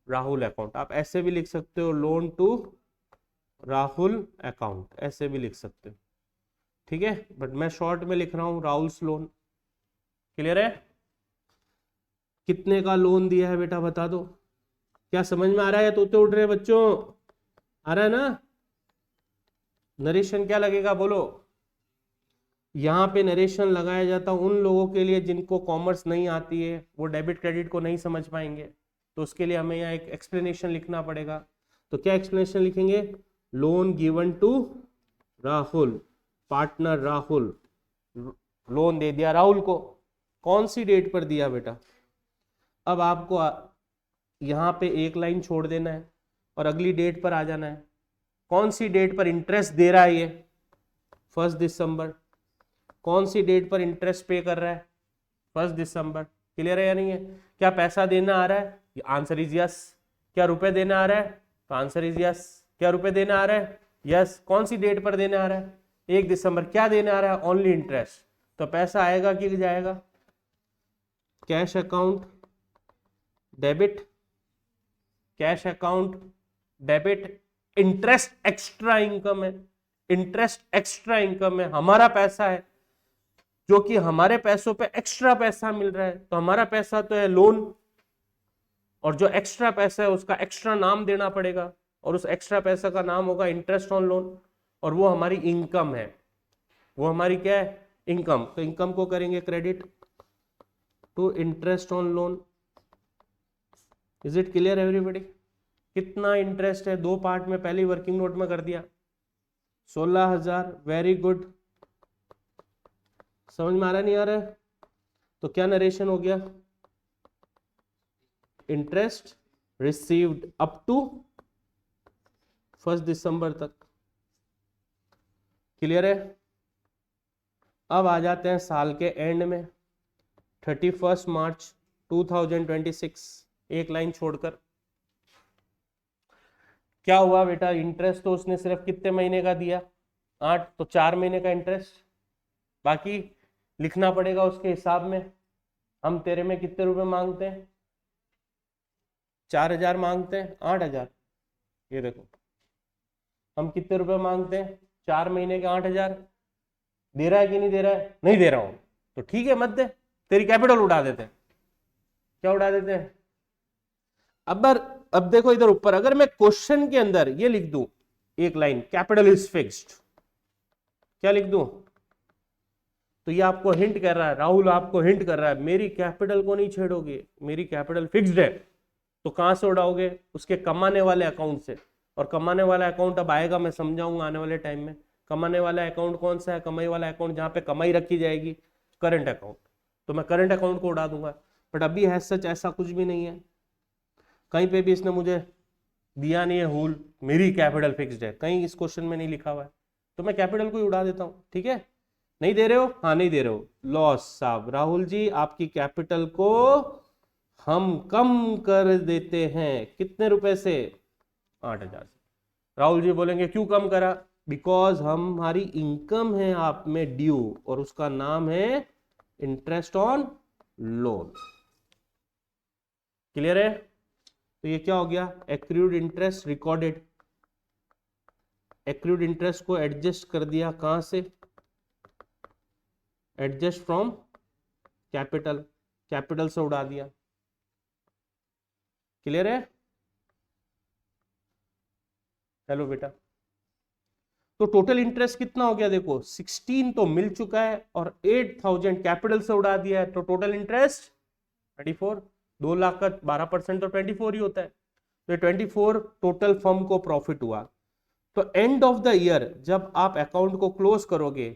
Rahul account. आप ऐसे भी लिख सकते हो लोन टू राहुल अकाउंट, ऐसे भी लिख सकते हो, ठीक है। बट मैं शॉर्ट में लिख रहा हूं राहुल्स लोन। क्लियर है? कितने का लोन दिया है बेटा बता दो। क्या समझ में आ रहा है? तोते उड़ रहे बच्चों, आ रहा है ना? नरेशन क्या लगेगा बोलो? यहाँ पे नरेशन लगाया जाता उन लोगों के लिए जिनको कॉमर्स नहीं आती है, वो डेबिट क्रेडिट को नहीं समझ पाएंगे, तो उसके लिए हमें यहाँ एक एक्सप्लेनेशन लिखना पड़ेगा। तो क्या एक्सप्लेनेशन लिखेंगे? Loan given to Rahul, partner Rahul, loan दे दिया राहुल को। कौन सी डेट पर दिया बेटा? अब आपको यहाँ पे एक लाइन छोड़ देना है और अगली डेट पर आ जाना है। कौन सी डेट पर इंटरेस्ट दे रहा है ये? 1 दिसंबर। कौन सी डेट पर इंटरेस्ट पे कर रहा है? 1 दिसंबर। क्लियर है या नहीं है? क्या पैसा देना आ रहा है? Answer is yes. क्या रुपए देना आ रहा है? तो आंसर इज यस। क्या रुपए देना आ रहा है? यस। कौन सी डेट पर देना आ रहा है? 1 दिसंबर। क्या देना आ रहा है? Only interest. तो पैसा आएगा कि जाएगा? Cash account debit, cash account debit, interest extra income है, इंटरेस्ट एक्स्ट्रा इनकम है, हमारा पैसा है जो कि हमारे पैसों पे एक्स्ट्रा पैसा मिल रहा है, तो हमारा पैसा तो है लोन, और जो एक्स्ट्रा पैसा है उसका एक्स्ट्रा नाम देना पड़ेगा, और उस एक्स्ट्रा पैसा का नाम होगा इंटरेस्ट ऑन लोन, और वो हमारी इनकम है। वो हमारी क्या है? इनकम। तो इनकम को करेंगे credit to interest on loan. Is it clear everybody? कितना इंटरेस्ट है? 2 पार्ट में, पहली वर्किंग नोट में कर दिया 16,000। Very good. समझ में आ रहा नहीं आ रहा है? तो क्या नरेशन हो गया? इंटरेस्ट रिसीव्ड अप टू 1 दिसंबर तक। क्लियर है? अब आ जाते हैं साल के एंड में, 31 मार्च 2026। एक लाइन छोड़कर क्या हुआ बेटा? इंटरेस्ट तो उसने सिर्फ कितने महीने का दिया? 8, तो 4 महीने का इंटरेस्ट बाकी लिखना पड़ेगा उसके हिसाब में। हम तेरे में कितने रुपए मांगते हैं? 4,000 मांगते हैं। 8,000, ये देखो हम कितने रुपए मांगते हैं? 4 महीने के 8,000। दे रहा है कि नहीं दे रहा है? नहीं दे रहा हूं, तो ठीक है मत दे, तेरी कैपिटल उड़ा देते हैं। क्या उड़ा देते हैं? अब देखो इधर ऊपर, अगर मैं क्वेश्चन के अंदर ये लिख दूं एक लाइन, कैपिटल इज फिक्स्ड, क्या लिख दूं? तो ये आपको हिंट कर रहा है, राहुल आपको हिंट कर रहा है मेरी कैपिटल को नहीं छेड़ोगे, मेरी कैपिटल फिक्स्ड है। तो कहां से उड़ाओगे? उसके कमाने वाले अकाउंट से। और कमाने वाला अकाउंट अब आएगा, मैं समझाऊंगा आने वाले टाइम में। कमाने वाला अकाउंट कौन सा है? कमाई वाला अकाउंट जहां पे कमाई रखी जाएगी, करंट अकाउंट। तो मैं करंट अकाउंट को उड़ा दूंगा, बट अभी है सच ऐसा कुछ भी नहीं है। कहीं पे भी इसने मुझे दिया नहीं है हुल, मेरी कैपिटल फिक्स्ड है, कहीं इस क्वेश्चन में नहीं लिखा हुआ है, तो मैं कैपिटल को ही उड़ा देता हूं, ठीक है। नहीं दे रहे हो, हाँ नहीं दे रहे हो, लॉस साहब राहुल जी आपकी कैपिटल को हम कम कर देते हैं, कितने रुपए से, 8,000 से। राहुल जी बोलेंगे क्यों कम करा, बिकॉज हमारी इनकम है आप में ड्यू, और उसका नाम है इंटरेस्ट ऑन लोन। क्लियर है, तो ये क्या हो गया, accrued interest recorded, accrued interest को एडजस्ट कर दिया, कहां से, एडजस्ट फ्रॉम कैपिटल, कैपिटल से उड़ा दिया। क्लियर है, हेलो बेटा। तो टोटल इंटरेस्ट कितना हो गया, देखो 16 तो मिल चुका है और 8,000 कैपिटल से उड़ा दिया है, तो टोटल इंटरेस्ट 24, 2 लाख का 12% तो 24 ही होता है, तो 24 टोटल फर्म को प्रॉफिट हुआ। तो एंड ऑफ द ईयर जब आप अकाउंट को क्लोज करोगे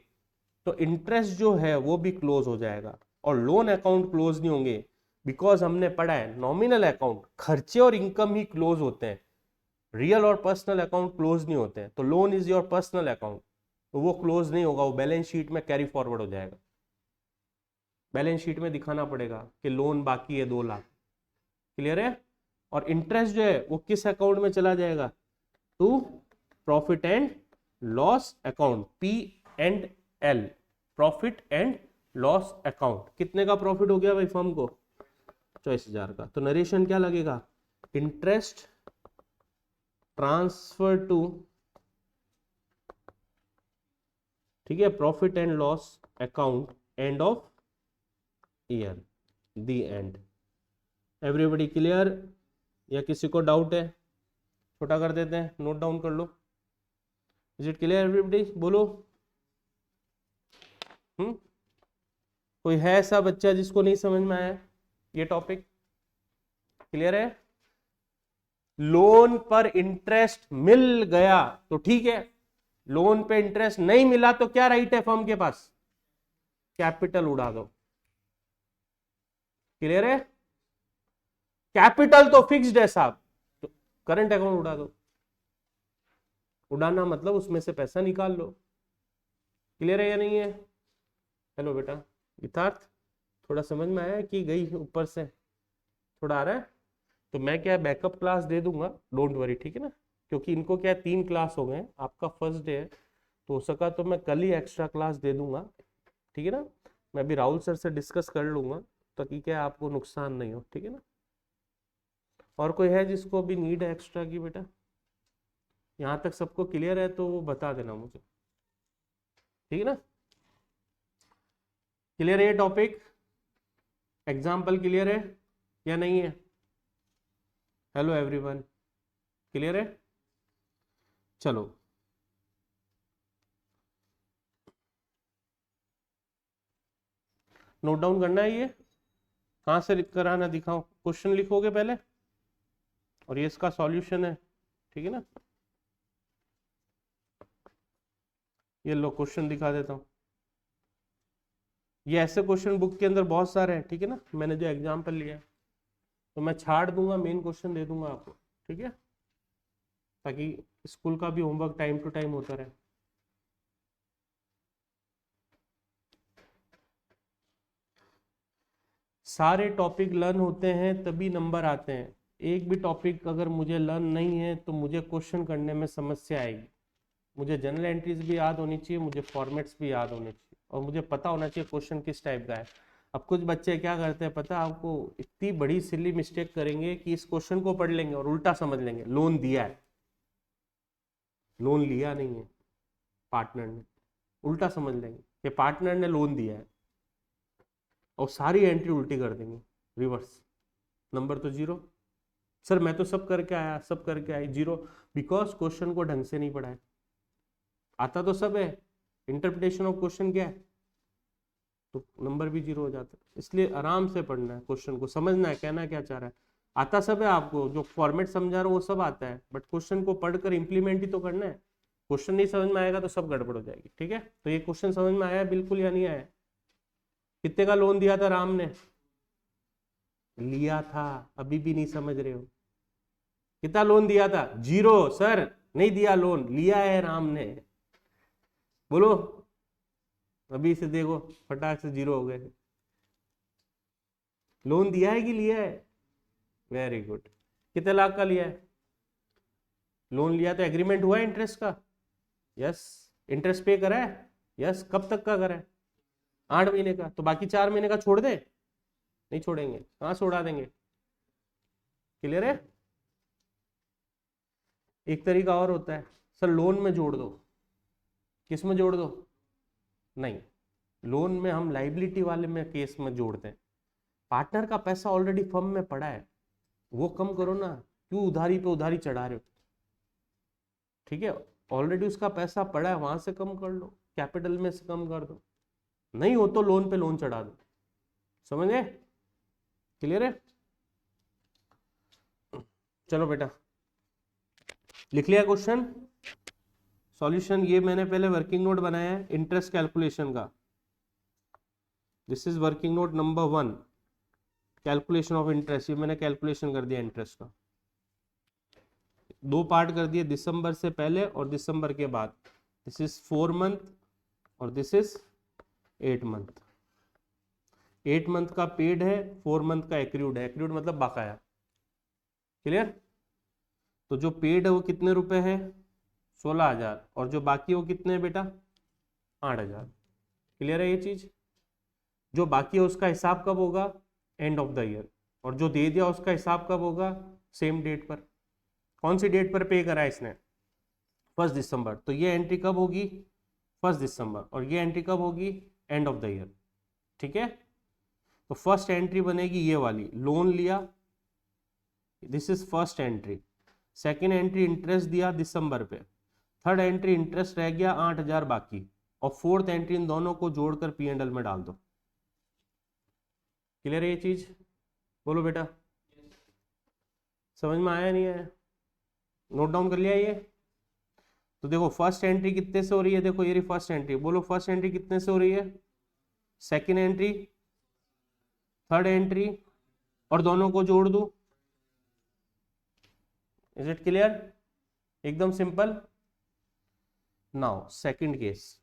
तो इंटरेस्ट जो है वो भी क्लोज हो जाएगा, और लोन अकाउंट क्लोज नहीं होंगे, बिकॉज हमने पढ़ा है नॉमिनल अकाउंट खर्चे और इनकम ही क्लोज होते हैं, रियल और पर्सनल अकाउंट क्लोज नहीं होते हैं। तो loan is your personal account, तो वो क्लोज नहीं होगा, वो बैलेंस शीट में कैरी फॉरवर्ड हो जाएगा, बैलेंस शीट में दिखाना पड़ेगा कि लोन बाकी है 2 लाख। क्लियर है, और इंटरेस्ट जो है वो किस अकाउंट में चला जाएगा, to profit and loss account, P&L, profit and loss account. कितने का प्रॉफिट हो गया भाई फर्म को, 24,000 का। तो नरेशन क्या लगेगा, इंटरेस्ट ट्रांसफर टू, ठीक है, profit and loss account end of year, the end. Everybody clear, या किसी को डाउट है, छोटा कर देते हैं, नोट डाउन कर लो। इज इट क्लियर एवरीबॉडी, बोलो। कोई है ऐसा बच्चा जिसको नहीं समझ में आया ये टॉपिक, क्लियर है। लोन पर इंटरेस्ट मिल गया तो ठीक है, लोन पे इंटरेस्ट नहीं मिला तो क्या राइट है फर्म के पास, कैपिटल उड़ा दो। क्लियर है, कैपिटल तो फिक्स्ड है साहब, तो करंट अकाउंट उड़ा दो, उड़ाना मतलब उसमें से पैसा निकाल लो। क्लियर है या नहीं है, हेलो बेटा यथार्थ, थोड़ा समझ में आया कि गई ऊपर से थोड़ा आ रहा है, तो मैं क्या बैकअप क्लास दे दूंगा, डोंट वरी, ठीक है ना, क्योंकि इनको क्या 3 क्लास हो गए, आपका फर्स्ट डे है, तो हो सका तो मैं कल ही एक्स्ट्रा क्लास दे दूंगा, ठीक है ना। मैं भी राहुल सर से डिस्कस कर लूंगा ताकि क्या आपको नुकसान नहीं हो, ठीक है ना। और कोई है जिसको भी नीड है एक्स्ट्रा की बेटा, यहाँ तक सबको क्लियर है तो वो बता देना मुझे, ठीक है ना। क्लियर है ये टॉपिक, एग्जाम्पल क्लियर है या नहीं है, हेलो एवरीवन, क्लियर है। चलो नोट डाउन करना है, ये कहां से कराना दिखाओ, क्वेश्चन लिखोगे पहले और ये इसका सॉल्यूशन है, ठीक है ना। ये लो क्वेश्चन दिखा देता हूं, ये ऐसे क्वेश्चन बुक के अंदर बहुत सारे हैं, ठीक है ना, मैंने जो एग्जाम्पल लिया है तो मैं छाड़ दूंगा, मेन क्वेश्चन दे दूंगा आपको, ठीक है, ताकि स्कूल का भी होमवर्क टाइम टू टाइम होता रहे। सारे टॉपिक लर्न होते हैं तभी नंबर आते हैं, एक भी टॉपिक अगर मुझे लर्न नहीं है तो मुझे क्वेश्चन करने में समस्या आएगी। मुझे जनरल एंट्रीज भी याद होनी चाहिए, मुझे फॉर्मेट्स भी याद होने चाहिए, और मुझे पता होना चाहिए क्वेश्चन किस टाइप का है। अब कुछ बच्चे क्या करते हैं पता है आपको, इतनी बड़ी सिली मिस्टेक करेंगे कि इस क्वेश्चन को पढ़ लेंगे और उल्टा समझ लेंगे, लोन दिया है, लोन लिया नहीं है पार्टनर ने, उल्टा समझ लेंगे कि पार्टनर ने लोन दिया है, और सारी एंट्री उल्टी कर देंगे, रिवर्स, नंबर तो 0। सर मैं तो सब करके आया, सब करके आई, 0, बिकॉज क्वेश्चन को ढंग से नहीं पढ़ा है, आता तो सब है, इंटरप्रिटेशन ऑफ क्वेश्चन क्या है, तो नंबर भी 0 हो जाता है। इसलिए आराम से पढ़ना है, क्वेश्चन को समझना है, कहना क्या चाह रहा है, आता सब है आपको, जो फॉर्मेट समझा रहा हूँ वो सब आता है, बट क्वेश्चन को पढ़कर इंप्लीमेंट ही तो करना है। क्वेश्चन नहीं समझ में आएगा तो सब गड़बड़ हो जाएगी, ठीक है। तो ये क्वेश्चन समझ में आया बिल्कुल या नहीं आया, कितने का लोन दिया था राम ने, लिया था, अभी भी नहीं समझ रहे हो, कितना लोन दिया था? 0 सर, नहीं दिया लोन, लिया है राम ने। बोलो, अभी से देखो फटाक से 0 हो गए। लोन दिया है कि लिया है? Very good. कितने लाख का लिया है? लोन लिया तो एग्रीमेंट हुआ है इंटरेस्ट का? यस। इंटरेस्ट पे करा है? यस। कब तक का करा है? 8 महीने का। तो बाकी 4 महीने का छोड़ दे? नहीं छोड़ेंगे। कहाँ छोड़ा देंगे? क्लियर है? एक तरीका और होता है, सर लोन में जोड़ दो। किस में जोड़ दो? नहीं, लोन में हम लाइबिलिटी वाले में केस में जोड़ते हैं। पार्टनर का पैसा ऑलरेडी फर्म में पड़ा है, वो कम करो ना, क्यों उधारी पे उधारी चढ़ा रहे हो? ठीक है, ऑलरेडी उसका पैसा पड़ा है, वहां से कम कर लो, कैपिटल में से कम कर दो। नहीं हो तो लोन पे लोन चढ़ा दो। समझ गए? क्लियर है? चलो बेटा, लिख लिया क्वेश्चन? सॉल्यूशन ये मैंने पहले वर्किंग नोट बनाया है इंटरेस्ट कैलकुलेशन का। This is working note number 1, calculation of interest. ये मैंने कैलकुलेशन कर दिया इंटरेस्ट का। 2 पार्ट कर दिए, दिसंबर से पहले और दिसंबर के बाद। दिस इज 4 मंथ और दिस इज 8 मंथ। 8 मंथ का पेड है, 4 मंथ का एक्रूड है। एक्रूड मतलब बकाया। क्लियर? तो जो पेड है वो कितने रुपए है? 16,000। और जो बाकी वो कितने है बेटा? 8,000। क्लियर है ये चीज? जो बाकी है उसका हिसाब कब होगा? And of the year. और जो दे दिया उसका हिसाब कब होगा? सेम डेट पर। कौन सी डेट पर पे करा है इसने? 1 दिसंबर। तो ये एंट्री कब होगी? 1 दिसंबर। और ये एंट्री कब होगी? And of the year. ठीक है, तो फर्स्ट एंट्री बनेगी ये वाली, लोन लिया, this is first entry. Second entry interest दिया दिसंबर पे। थर्ड एंट्री इंटरेस्ट रह गया 8,000 बाकी। और फोर्थ एंट्री इन दोनों को जोड़कर P&L में डाल दो। क्लियर है ये चीज? बोलो बेटा, समझ में आया नहीं आया? नोट डाउन कर लिया ये? तो देखो फर्स्ट एंट्री कितने से हो रही है? देखो ये रही फर्स्ट एंट्री। बोलो फर्स्ट एंट्री कितने से हो रही है? सेकेंड एंट्री, थर्ड एंट्री, और दोनों को जोड़ दो। Is it clear? एकदम simple. Now second case,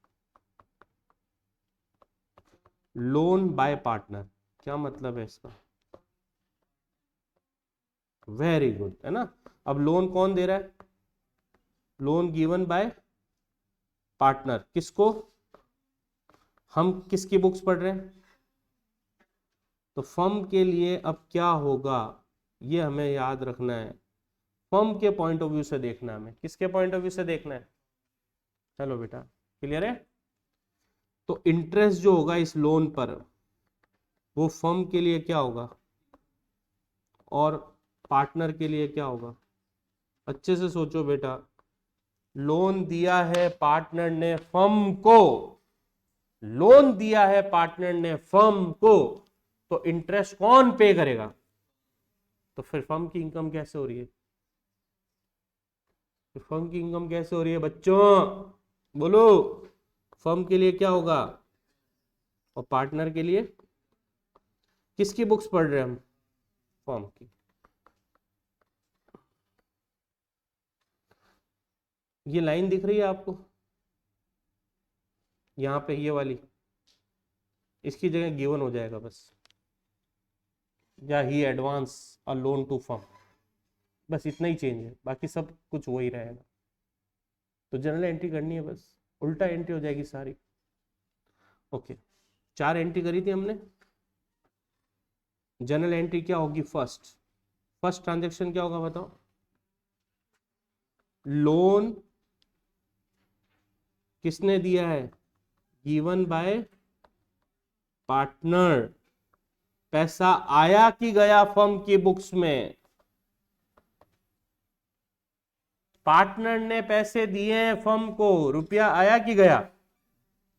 loan by partner. क्या मतलब है इसका? वेरी गुड, है ना? अब लोन कौन दे रहा है? Loan given bye partner. किसको? हम किसकी बुक्स पढ़ रहे हैं? तो फर्म के लिए अब क्या होगा ये हमें याद रखना है। फर्म के पॉइंट ऑफ व्यू से देखना है हमें। किसके पॉइंट ऑफ व्यू से देखना है? चलो बेटा, क्लियर है? तो इंटरेस्ट जो होगा इस लोन पर वो फर्म के लिए क्या होगा और पार्टनर के लिए क्या होगा? अच्छे से सोचो बेटा। लोन दिया है पार्टनर ने फर्म को, लोन दिया है पार्टनर ने फर्म को, तो इंटरेस्ट कौन पे करेगा? तो फिर फर्म की इनकम कैसे हो रही है? फर्म की इनकम कैसे हो रही है बच्चों? बोलो, फर्म के लिए क्या होगा और पार्टनर के लिए? किसकी बुक्स पढ़ रहे हैं हम? फर्म की। ये लाइन दिख रही है आपको यहां पे? ये वाली इसकी जगह गिवन हो जाएगा बस, या ही advance a loan to firm. बस इतना ही चेंज है, बाकी सब कुछ वही रहेगा। तो जनरल एंट्री करनी है, बस उल्टा एंट्री हो जाएगी सारी। ओके, 4 एंट्री करी थी हमने। जनरल एंट्री क्या होगी? फर्स्ट ट्रांजैक्शन क्या होगा बताओ? लोन किसने दिया है? Given by partner. पैसा आया कि गया फर्म की बुक्स में? पार्टनर ने पैसे दिए हैं फर्म को, रुपया आया कि गया?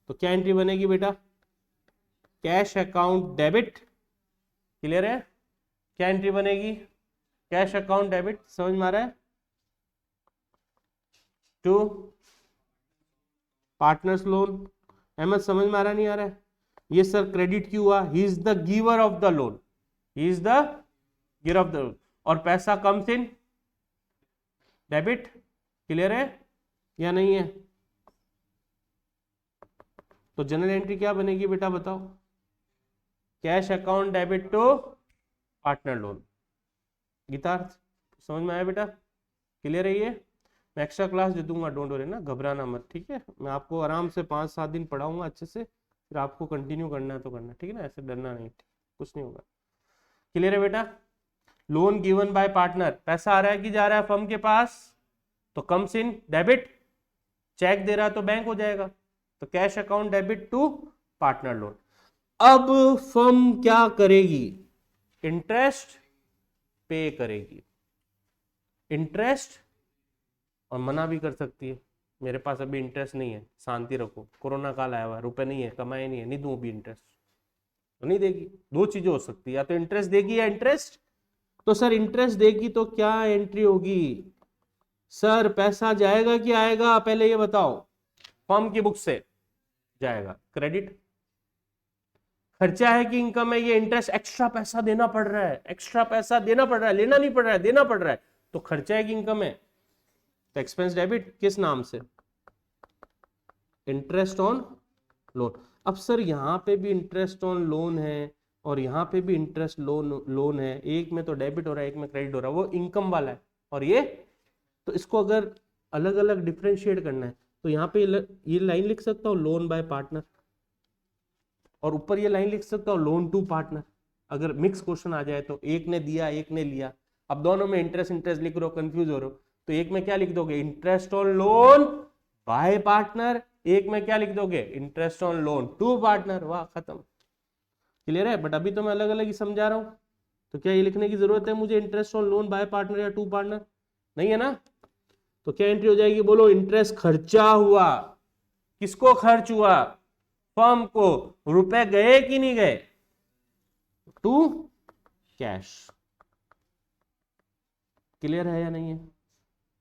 तो क्या एंट्री बनेगी बेटा? Cash account debit. क्लियर है? क्या एंट्री बनेगी? Cash account debit. समझ में आ रहा है? To partners loan. अहमद समझ में आ रहा नहीं आ रहा है? ये सर क्रेडिट क्यों हुआ? He is the giver of the loan, he is the giver of the loan. और पैसा कम्स इन डेबिट। क्लियर है या नहीं है? तो जनरल एंट्री क्या बनेगी बेटा बताओ? Cash account debit to partner loan. Geetarth समझ में आया बेटा? क्लियर है ये? मैं एक्स्ट्रा क्लास दे दूंगा, डोंट वरी ना, घबराना मत, ठीक है? मैं आपको आराम से 5-7 दिन पढ़ाऊंगा अच्छे से, फिर आपको कंटिन्यू करना है तो करना, ठीक है ना? ऐसे डरना नहीं, कुछ नहीं होगा। क्लियर है बेटा? लोन गिवन बाय पार्टनर, पैसा आ रहा है कि जा रहा है फर्म के पास, तो कम्स इन डेबिट। चेक दे रहा तो बैंक हो जाएगा, तो cash account debit to partner loan. अब फर्म क्या करेगी? इंटरेस्ट पे करेगी। इंटरेस्ट, और मना भी कर सकती है, मेरे पास अभी इंटरेस्ट नहीं है, शांति रखो, कोरोना काल आया हुआ है, रुपए नहीं है, कमाए नहीं है, नहीं दूं अभी इंटरेस्ट, तो नहीं देगी। दो चीजें हो सकती है, या तो इंटरेस्ट देगी या इंटरेस्ट। तो सर इंटरेस्ट देगी तो क्या एंट्री होगी? सर पैसा जाएगा कि आएगा, पहले ये बताओ। फर्म की बुक से जाएगा, क्रेडिट। खर्चा है कि इनकम है? ये इंटरेस्ट, एक्स्ट्रा पैसा देना पड़ रहा है, एक्स्ट्रा पैसा देना पड़ रहा है, लेना नहीं पड़ रहा है, देना पड़ रहा है, तो खर्चा है कि इनकम है? तो एक्सपेंस डेबिट किस नाम से? Interest on loan. अब सर यहां पे भी इंटरेस्ट ऑन लोन है और यहां पे भी इंटरेस्ट लोन है, एक में तो डेबिट हो रहा है, एक में क्रेडिट हो रहा है, वो इनकम वाला है, और ये तो इसको अगर अलग अलग डिफरेंशिएट करना है तो यहाँ पे ये लाइन लिख सकता हूँ लोन बाय पार्टनर, और ऊपर ये लाइन लिख सकता हूँ लोन टू पार्टनर। अगर मिक्स क्वेश्चन आ जाए तो एक ने दिया एक ने लिया, अब दोनों में इंटरेस्ट इंटरेस्ट लिख रहे हो, कंफ्यूज हो रहे हो, तो एक में क्या लिख दोगे? Interest on loan by partner, एक में क्या लिख दोगे? Interest on loan to partner. वाह, खत्म। क्लियर है? बट अभी तो मैं अलग अलग ही समझा रहा हूं, तो क्या ये लिखने की जरूरत है मुझे interest on loan by partner या टू पार्टनर? नहीं है ना? तो क्या एंट्री हो जाएगी? बोलो। इंटरेस्ट खर्चा हुआ। किसको खर्च हुआ? फर्म को। रुपए गए कि नहीं गए? To cash. क्लियर है या नहीं है?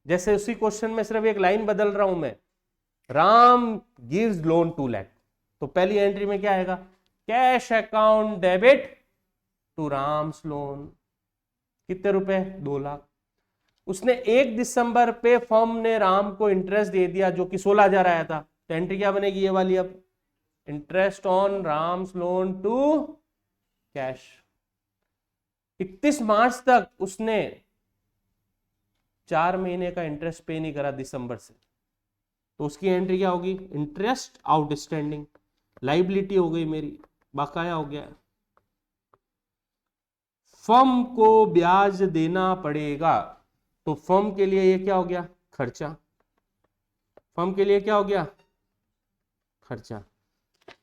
जैसे उसी क्वेश्चन में सिर्फ एक लाइन बदल रहा हूं मैं, राम गिव्स लोन 2 लाख, तो पहली एंट्री में क्या आएगा? Cash account debit to Ram's loan. कितने रुपए? 2 लाख। उसने 1 दिसंबर पे फर्म ने राम को इंटरेस्ट दे दिया जो कि 16,000 आया था, तो एंट्री क्या बनेगी? ये वाली। अब interest on Ram's loan to cash. 31 March तक उसने 4 महीने का इंटरेस्ट पे नहीं करा दिसंबर से, तो उसकी एंट्री क्या होगी? Interest outstanding. लाइबिलिटी हो गई मेरी, बकाया हो गया। फर्म को ब्याज देना पड़ेगा, तो फर्म के लिए ये क्या हो गया? खर्चा। फर्म के लिए क्या हो गया? खर्चा।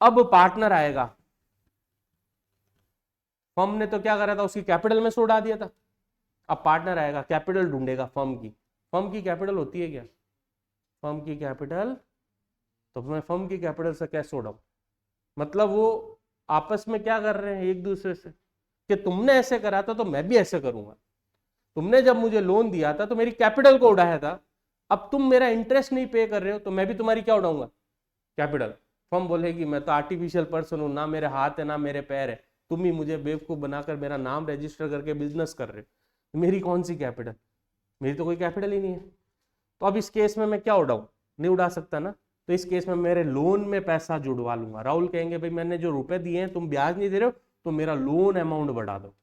अब पार्टनर आएगा, फर्म ने तो क्या करा था? उसकी कैपिटल में से उड़ा दिया था। अब पार्टनर आएगा, कैपिटल ढूंढेगा फर्म की। फर्म की कैपिटल होती है क्या? फर्म की कैपिटल, तो मैं फर्म की कैपिटल से कैसे उड़ाऊं? मतलब वो आपस में क्या कर रहे हैं एक दूसरे से, कि तुमने ऐसे करा था तो मैं भी ऐसे करूंगा। तुमने जब मुझे लोन दिया था तो मेरी कैपिटल को उड़ाया था, अब तुम मेरा इंटरेस्ट नहीं पे कर रहे हो तो मैं भी तुम्हारी क्या उड़ाऊंगा? कैपिटल। फर्म बोलेगी मैं तो आर्टिफिशियल पर्सन हूं, ना मेरे हाथ है ना मेरे पैर है, तुम ही मुझे बेवकूफ बनाकर मेरा नाम रजिस्टर करके बिजनेस कर रहे हो, मेरी कौन सी कैपिटल? मेरी तो कोई कैपिटल ही नहीं है। तो अब इस केस में मैं क्या उड़ाऊं? नहीं उड़ा सकता ना, तो इस केस में मेरे लोन में पैसा जुड़वा लूंगा। राहुल कहेंगे भाई मैंने जो रुपए दिए हैं तुम ब्याज नहीं दे रहे हो, तो मेरा लोन अमाउंट बढ़ा दो।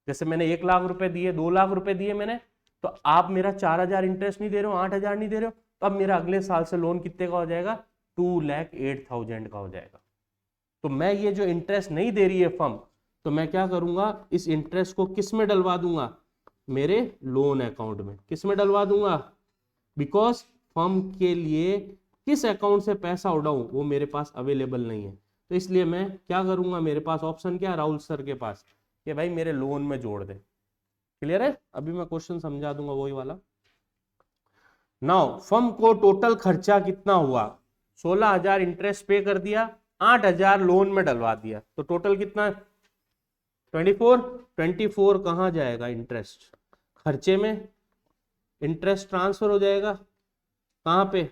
जैसे मैंने 1 लाख रुपए दिए, 2 लाख रुपए दिए मैंने, तो आप मेरा 4,000 इंटरेस्ट नहीं दे रहे हो, 8,000 नहीं दे रहे हो, तो अब मेरा अगले साल से लोन कितने का हो जाएगा? 2,08,000 का हो जाएगा। तो मैं ये जो इंटरेस्ट नहीं दे रही है फर्म, तो मैं क्या करूंगा? इस इंटरेस्ट को किस में डलवा दूंगा? मेरे लोन अकाउंट में। किस में डलवा दूंगा? बिकॉज फर्म के लिए किस अकाउंट से पैसा उड़ाऊं वो मेरे पास अवेलेबल नहीं है, तो इसलिए मैं क्या करूंगा? मेरे पास ऑप्शन क्या है राहुल सर के पास, कि भाई मेरे लोन में जोड़ दे। क्लियर है? अभी मैं क्वेश्चन समझा दूंगा वही वाला। नाउ फर्म को टोटल खर्चा कितना हुआ? 16,000 इंटरेस्ट पे कर दिया, 8,000 लोन में डलवा दिया, तो टोटल कितना? 24 कहां जाएगा? इंटरेस्ट खर्चे में। इंटरेस्ट ट्रांसफर हो जाएगा कहां पे?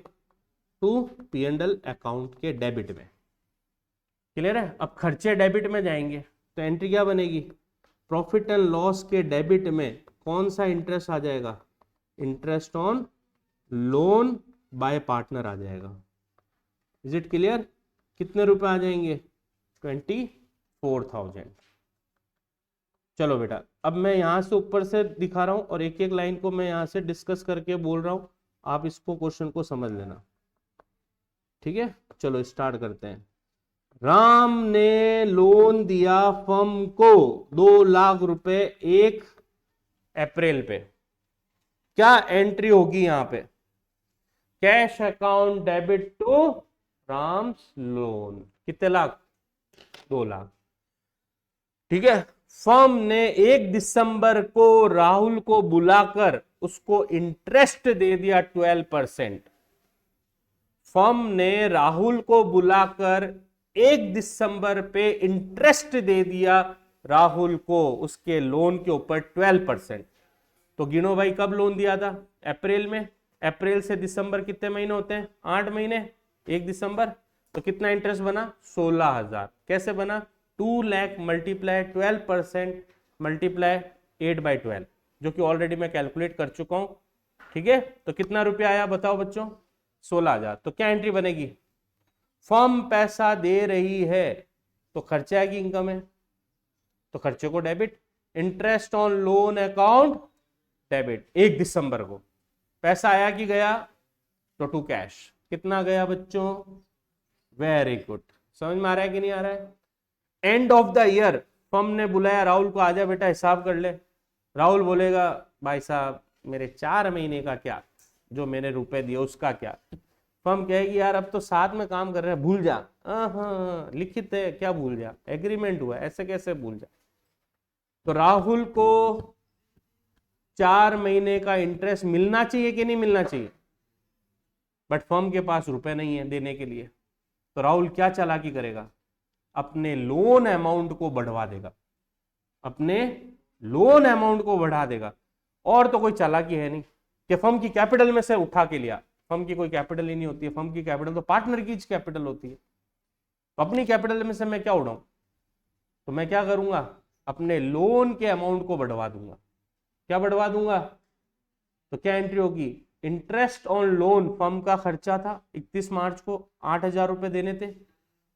टू P&L अकाउंट के डेबिट में। क्लियर है? अब खर्चे डेबिट में जाएंगे तो एंट्री क्या बनेगी? प्रॉफिट एंड लॉस के डेबिट में कौन सा इंटरेस्ट आ जाएगा? Interest on loan by partner आ जाएगा। Is it clear? कितने रुपए आ जाएंगे? 24,000। चलो बेटा, अब मैं यहां से ऊपर से दिखा रहा हूं और एक एक लाइन को मैं यहां से डिस्कस करके बोल रहा हूं, आप इसको क्वेश्चन को समझ लेना, ठीक है? चलो स्टार्ट करते हैं। राम ने लोन दिया फर्म को 2 लाख रुपए 1 अप्रैल पे। क्या एंट्री होगी यहां पे? Cash account debit to Ram's loan. कितने लाख? 2 लाख। ठीक है। फर्म ने 1 दिसंबर को राहुल को बुलाकर उसको इंटरेस्ट दे दिया 12%। फर्म ने राहुल को बुलाकर 1 दिसंबर पे इंटरेस्ट दे दिया राहुल को उसके लोन के ऊपर 12%। तो गिनो भाई, कब लोन दिया था? अप्रैल में। अप्रैल से दिसंबर कितने महीने होते हैं? 8 महीने। 1 दिसंबर तो कितना इंटरेस्ट बना? 16,000। कैसे बना? 2 लाख मल्टीप्लाई 12% मल्टीप्लाई 8/12, जो कि ऑलरेडी मैं कैलकुलेट कर चुका हूं। ठीक है, तो कितना रुपया आया बताओ बच्चों? 16,000। तो क्या एंट्री बनेगी? फर्म पैसा दे रही है तो खर्चा आएगी, इनकम है तो खर्चे को debit. Interest on loan account debit. 1 दिसंबर को पैसा आया कि गया? तो टू कैश। कितना गया बच्चों? Very good. समझ में आ रहा है कि नहीं आ रहा है? And of the year firm ने बुलाया राहुल को, आजा बेटा हिसाब कर ले। राहुल बोलेगा भाई साहब मेरे 4 महीने का क्या, जो मैंने रुपए दिए उसका क्या? फर्म कहेगी यार अब तो साथ में काम कर रहे हैं, भूल जा। हाँ, लिखित है, क्या भूल जा? एग्रीमेंट हुआ, ऐसे कैसे भूल जा? तो राहुल को 4 महीने का इंटरेस्ट मिलना चाहिए कि नहीं मिलना चाहिए? बट फर्म के पास रुपए नहीं है देने के लिए, तो राहुल क्या चालाकी करेगा? अपने लोन अमाउंट को बढ़वा देगा। अपने लोन अमाउंट को बढ़ा देगा। और तो कोई चालाकी है नहीं कि फर्म की कैपिटल में से उठा के लिया। फर्म की कोई कैपिटल ही नहीं होती है। फर्म की कैपिटल तो पार्टनर की कैपिटल होती है। तो अपनी कैपिटल में से मैं क्या उड़ाऊं? तो मैं क्या करूंगा? अपने लोन के अमाउंट को बढ़वा दूंगा। क्या बढ़वा दूंगा? तो क्या एंट्री होगी? इंटरेस्ट ऑन लोन, फर्म का खर्चा था 31 मार्च को 8,000 रुपए देने थे,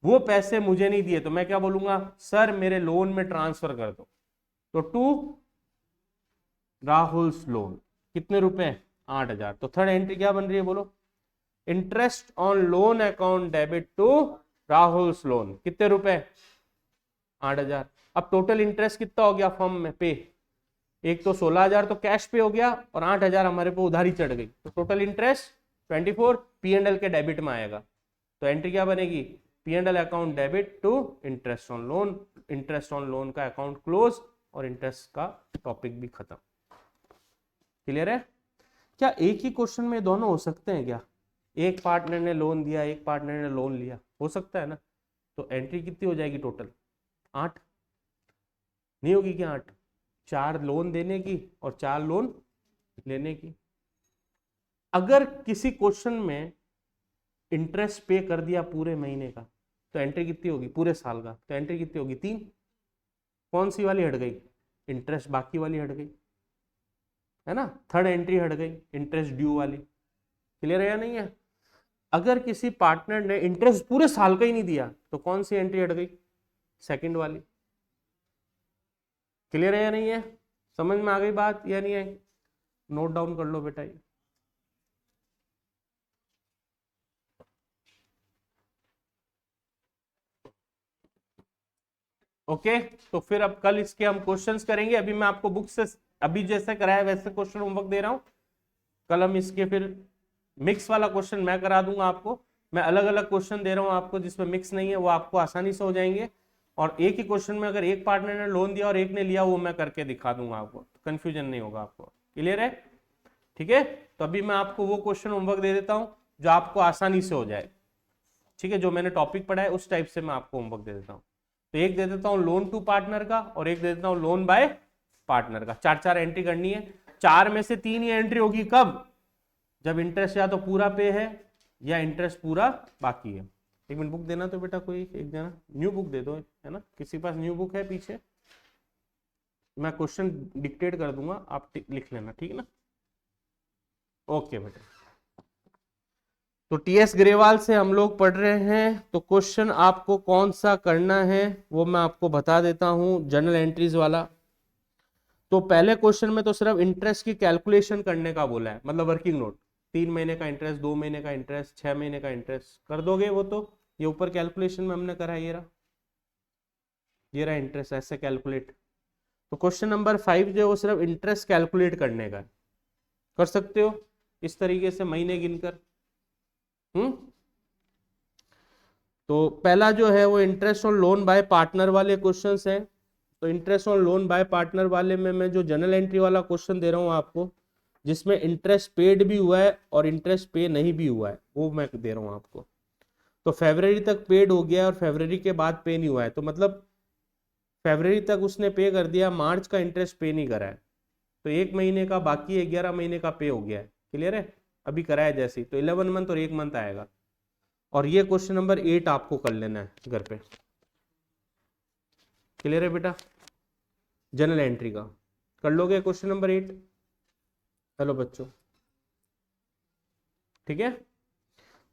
वो पैसे मुझे नहीं दिए, तो मैं क्या बोलूंगा? सर मेरे लोन में ट्रांसफर कर दो। तो टू राहुल्स लोन। कितने रुपए? 8,000। तो थर्ड एंट्री क्या बन रही है बोलो? Interest on loan account debit to Rahul's loan. कितने रुपए? 8,000। अब टोटल इंटरेस्ट कितना हो गया फर्म में पे? एक तो 16,000 तो कैश पे हो गया और 8,000 हमारे पे उधारी चढ़ गई, तो टोटल इंटरेस्ट 24 P&L के डेबिट में आएगा। तो एंट्री क्या बनेगी? P&L account debit to interest on loan. Interest on loan का अकाउंट क्लोज और इंटरेस्ट का टॉपिक भी खत्म। क्लियर है? क्या एक ही क्वेश्चन में दोनों हो सकते हैं क्या? एक पार्टनर ने लोन दिया, एक पार्टनर ने लोन लिया, हो सकता है ना? तो एंट्री कितनी हो जाएगी टोटल? 8 नहीं होगी क्या? 8। 4 लोन देने की और 4 लोन लेने की। अगर किसी क्वेश्चन में इंटरेस्ट पे कर दिया पूरे महीने का, तो एंट्री कितनी होगी? पूरे साल का, तो एंट्री कितनी होगी? 3। कौन सी वाली हट गई? इंटरेस्ट बाकी वाली हट गई, है ना? थर्ड एंट्री हट गई, इंटरेस्ट ड्यू वाली। क्लियर है या नहीं है? अगर किसी पार्टनर ने इंटरेस्ट पूरे साल का ही नहीं दिया, तो कौन सी एंट्री हट गई? सेकंड वाली। क्लियर है या नहीं है? समझ में आ गई बात या नहीं आई? नोट डाउन कर लो बेटा ये। ओके, तो फिर अब कल इसके हम क्वेश्चंस करेंगे। अभी मैं आपको बुक से अभी जैसे कराया वैसे क्वेश्चन होमवर्क दे रहा हूं। कल हम इसके फिर मिक्स वाला क्वेश्चन मैं करा दूंगा आपको। मैं अलग अलग क्वेश्चन दे रहा हूं आपको जिसमें मिक्स नहीं है, वो आपको आसानी से हो जाएंगे। और एक ही क्वेश्चन में अगर एक पार्टनर ने लोन दिया और एक ने लिया, वो मैं करके दिखा दूंगा आपको, कंफ्यूजन नहीं होगा आपको। क्लियर है? ठीक है, तो अभी मैं आपको वो क्वेश्चन होमवर्क दे देता हूं जो आपको आसानी से हो जाए। ठीक है, जो मैंने टॉपिक पढ़ा है उस टाइप से मैं आपको होमवर्क दे देता हूं। तो एक दे देता हूं लोन टू पार्टनर का और एक दे देता हूं लोन बाय पार्टनर का। 4 एंट्री करनी है। 4 में से 3 ही एंट्री होगी कब? जब इंटरेस्ट या तो पूरा पे है या इंटरेस्ट पूरा बाकी है। एक मिनट बुक देना तो बेटा, कोई एक जना न्यू बुक दे दो, है ना? किसी पास न्यू बुक है पीछे? मैं क्वेश्चन डिक्टेट कर दूंगा, आप लिख लेना, ठीक है ना? ओके बेटा, तो टीएस ग्रेवाल से हम लोग पढ़ रहे हैं, तो क्वेश्चन आपको कौन सा करना है वो मैं आपको बता देता हूं, जर्नल एंट्रीज वाला। तो पहले क्वेश्चन में तो सिर्फ इंटरेस्ट की कैलकुलेशन करने का बोला है, मतलब वर्किंग नोट, 3 महीने का इंटरेस्ट, 2 महीने का इंटरेस्ट, 6 महीने का इंटरेस्ट कर दोगे वो तो। ये ऊपर कैलकुलेशन में हमने करा है, ये रहा इंटरेस्ट, ऐसे कैलकुलेट। तो क्वेश्चन नंबर 5 जो है वो सिर्फ इंटरेस्ट कैलकुलेट करने का है, कर सकते हो इस तरीके से महीने गिनकर। तो पहला जो है वो interest on loan by partner वाले क्वेश्चंस हैं। तो interest on loan by partner वाले में मैं जो जनरल एंट्री वाला क्वेश्चन दे रहा हूँ आपको, जिसमें इंटरेस्ट पेड भी हुआ है और इंटरेस्ट पे नहीं भी हुआ है, वो मैं दे रहा हूँ आपको। तो फरवरी तक पेड हो गया और फरवरी के बाद पे नहीं हुआ है, तो मतलब फरवरी तक उसने पे कर दिया, मार्च का इंटरेस्ट पे नहीं करा है, तो 1 महीने का बाकी है, 11 महीने का पे हो गया है। क्लियर है, अभी कराया जैसे, तो 11 मंथ और 1 मंथ आएगा। और ये क्वेश्चन नंबर 8 आपको कर लेना है घर पे। क्लियर है बेटा, जनरल एंट्री का कर लोगे क्वेश्चन नंबर 8? हेलो बच्चों, ठीक है।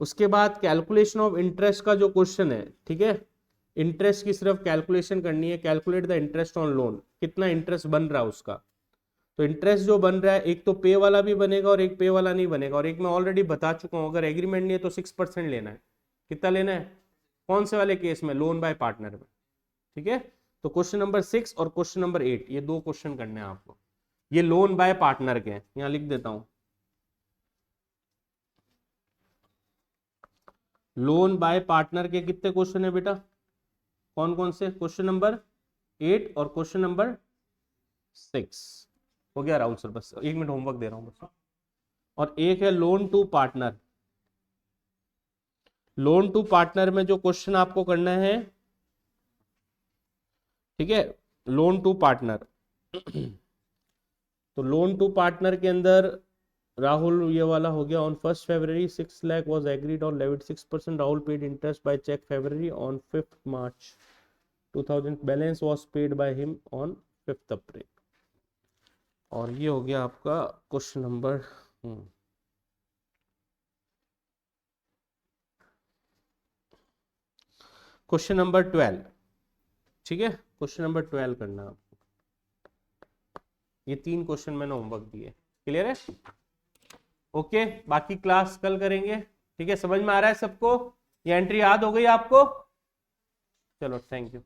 उसके बाद कैलकुलेशन ऑफ इंटरेस्ट का जो क्वेश्चन है, ठीक है, इंटरेस्ट की सिर्फ कैलकुलेशन करनी है, calculate the interest on loan, कितना इंटरेस्ट बन रहा है उसका। तो इंटरेस्ट जो बन रहा है, एक तो पे वाला भी बनेगा और एक पे वाला नहीं बनेगा, और एक मैं ऑलरेडी बता चुका हूं, अगर एग्रीमेंट नहीं है तो 6% लेना है। कितना लेना है, कौन से वाले केस में, लोन बाय पार्टनर में, ठीक है। तो क्वेश्चन नंबर 6 और क्वेश्चन नंबर 8 ये 2 क्वेश्चन करने हैं आपको, ये लोन बाय पार्टनर के, यहां लिख देता हूं, लोन बाय पार्टनर के कितने क्वेश्चन है बेटा, कौन कौन से, क्वेश्चन नंबर 8 और क्वेश्चन नंबर 6 हो गया राहुल सर, बस 1 मिनट होमवर्क दे रहा हूं बस। और एक है loan to partner, loan to partner में जो क्वेश्चन आपको करना है, ठीक है, लोन टू पार्टनर। तो लोन टू पार्टनर के अंदर राहुल ये वाला हो गया, on 1 February 6 lakh was agreed on levied 6%, Rahul paid interest by cheque February, on 5 March 2000 balance was paid by him on 5 April। और ये हो गया आपका क्वेश्चन नंबर क्वेश्चन नंबर 12, ठीक है, क्वेश्चन नंबर 12 करना आपको। ये 3 क्वेश्चन मैंने होमवर्क दिए, क्लियर है, ओके। बाकी क्लास कल करेंगे, ठीक है। समझ में आ रहा है सबको, ये एंट्री याद हो गई आपको? चलो थैंक यू।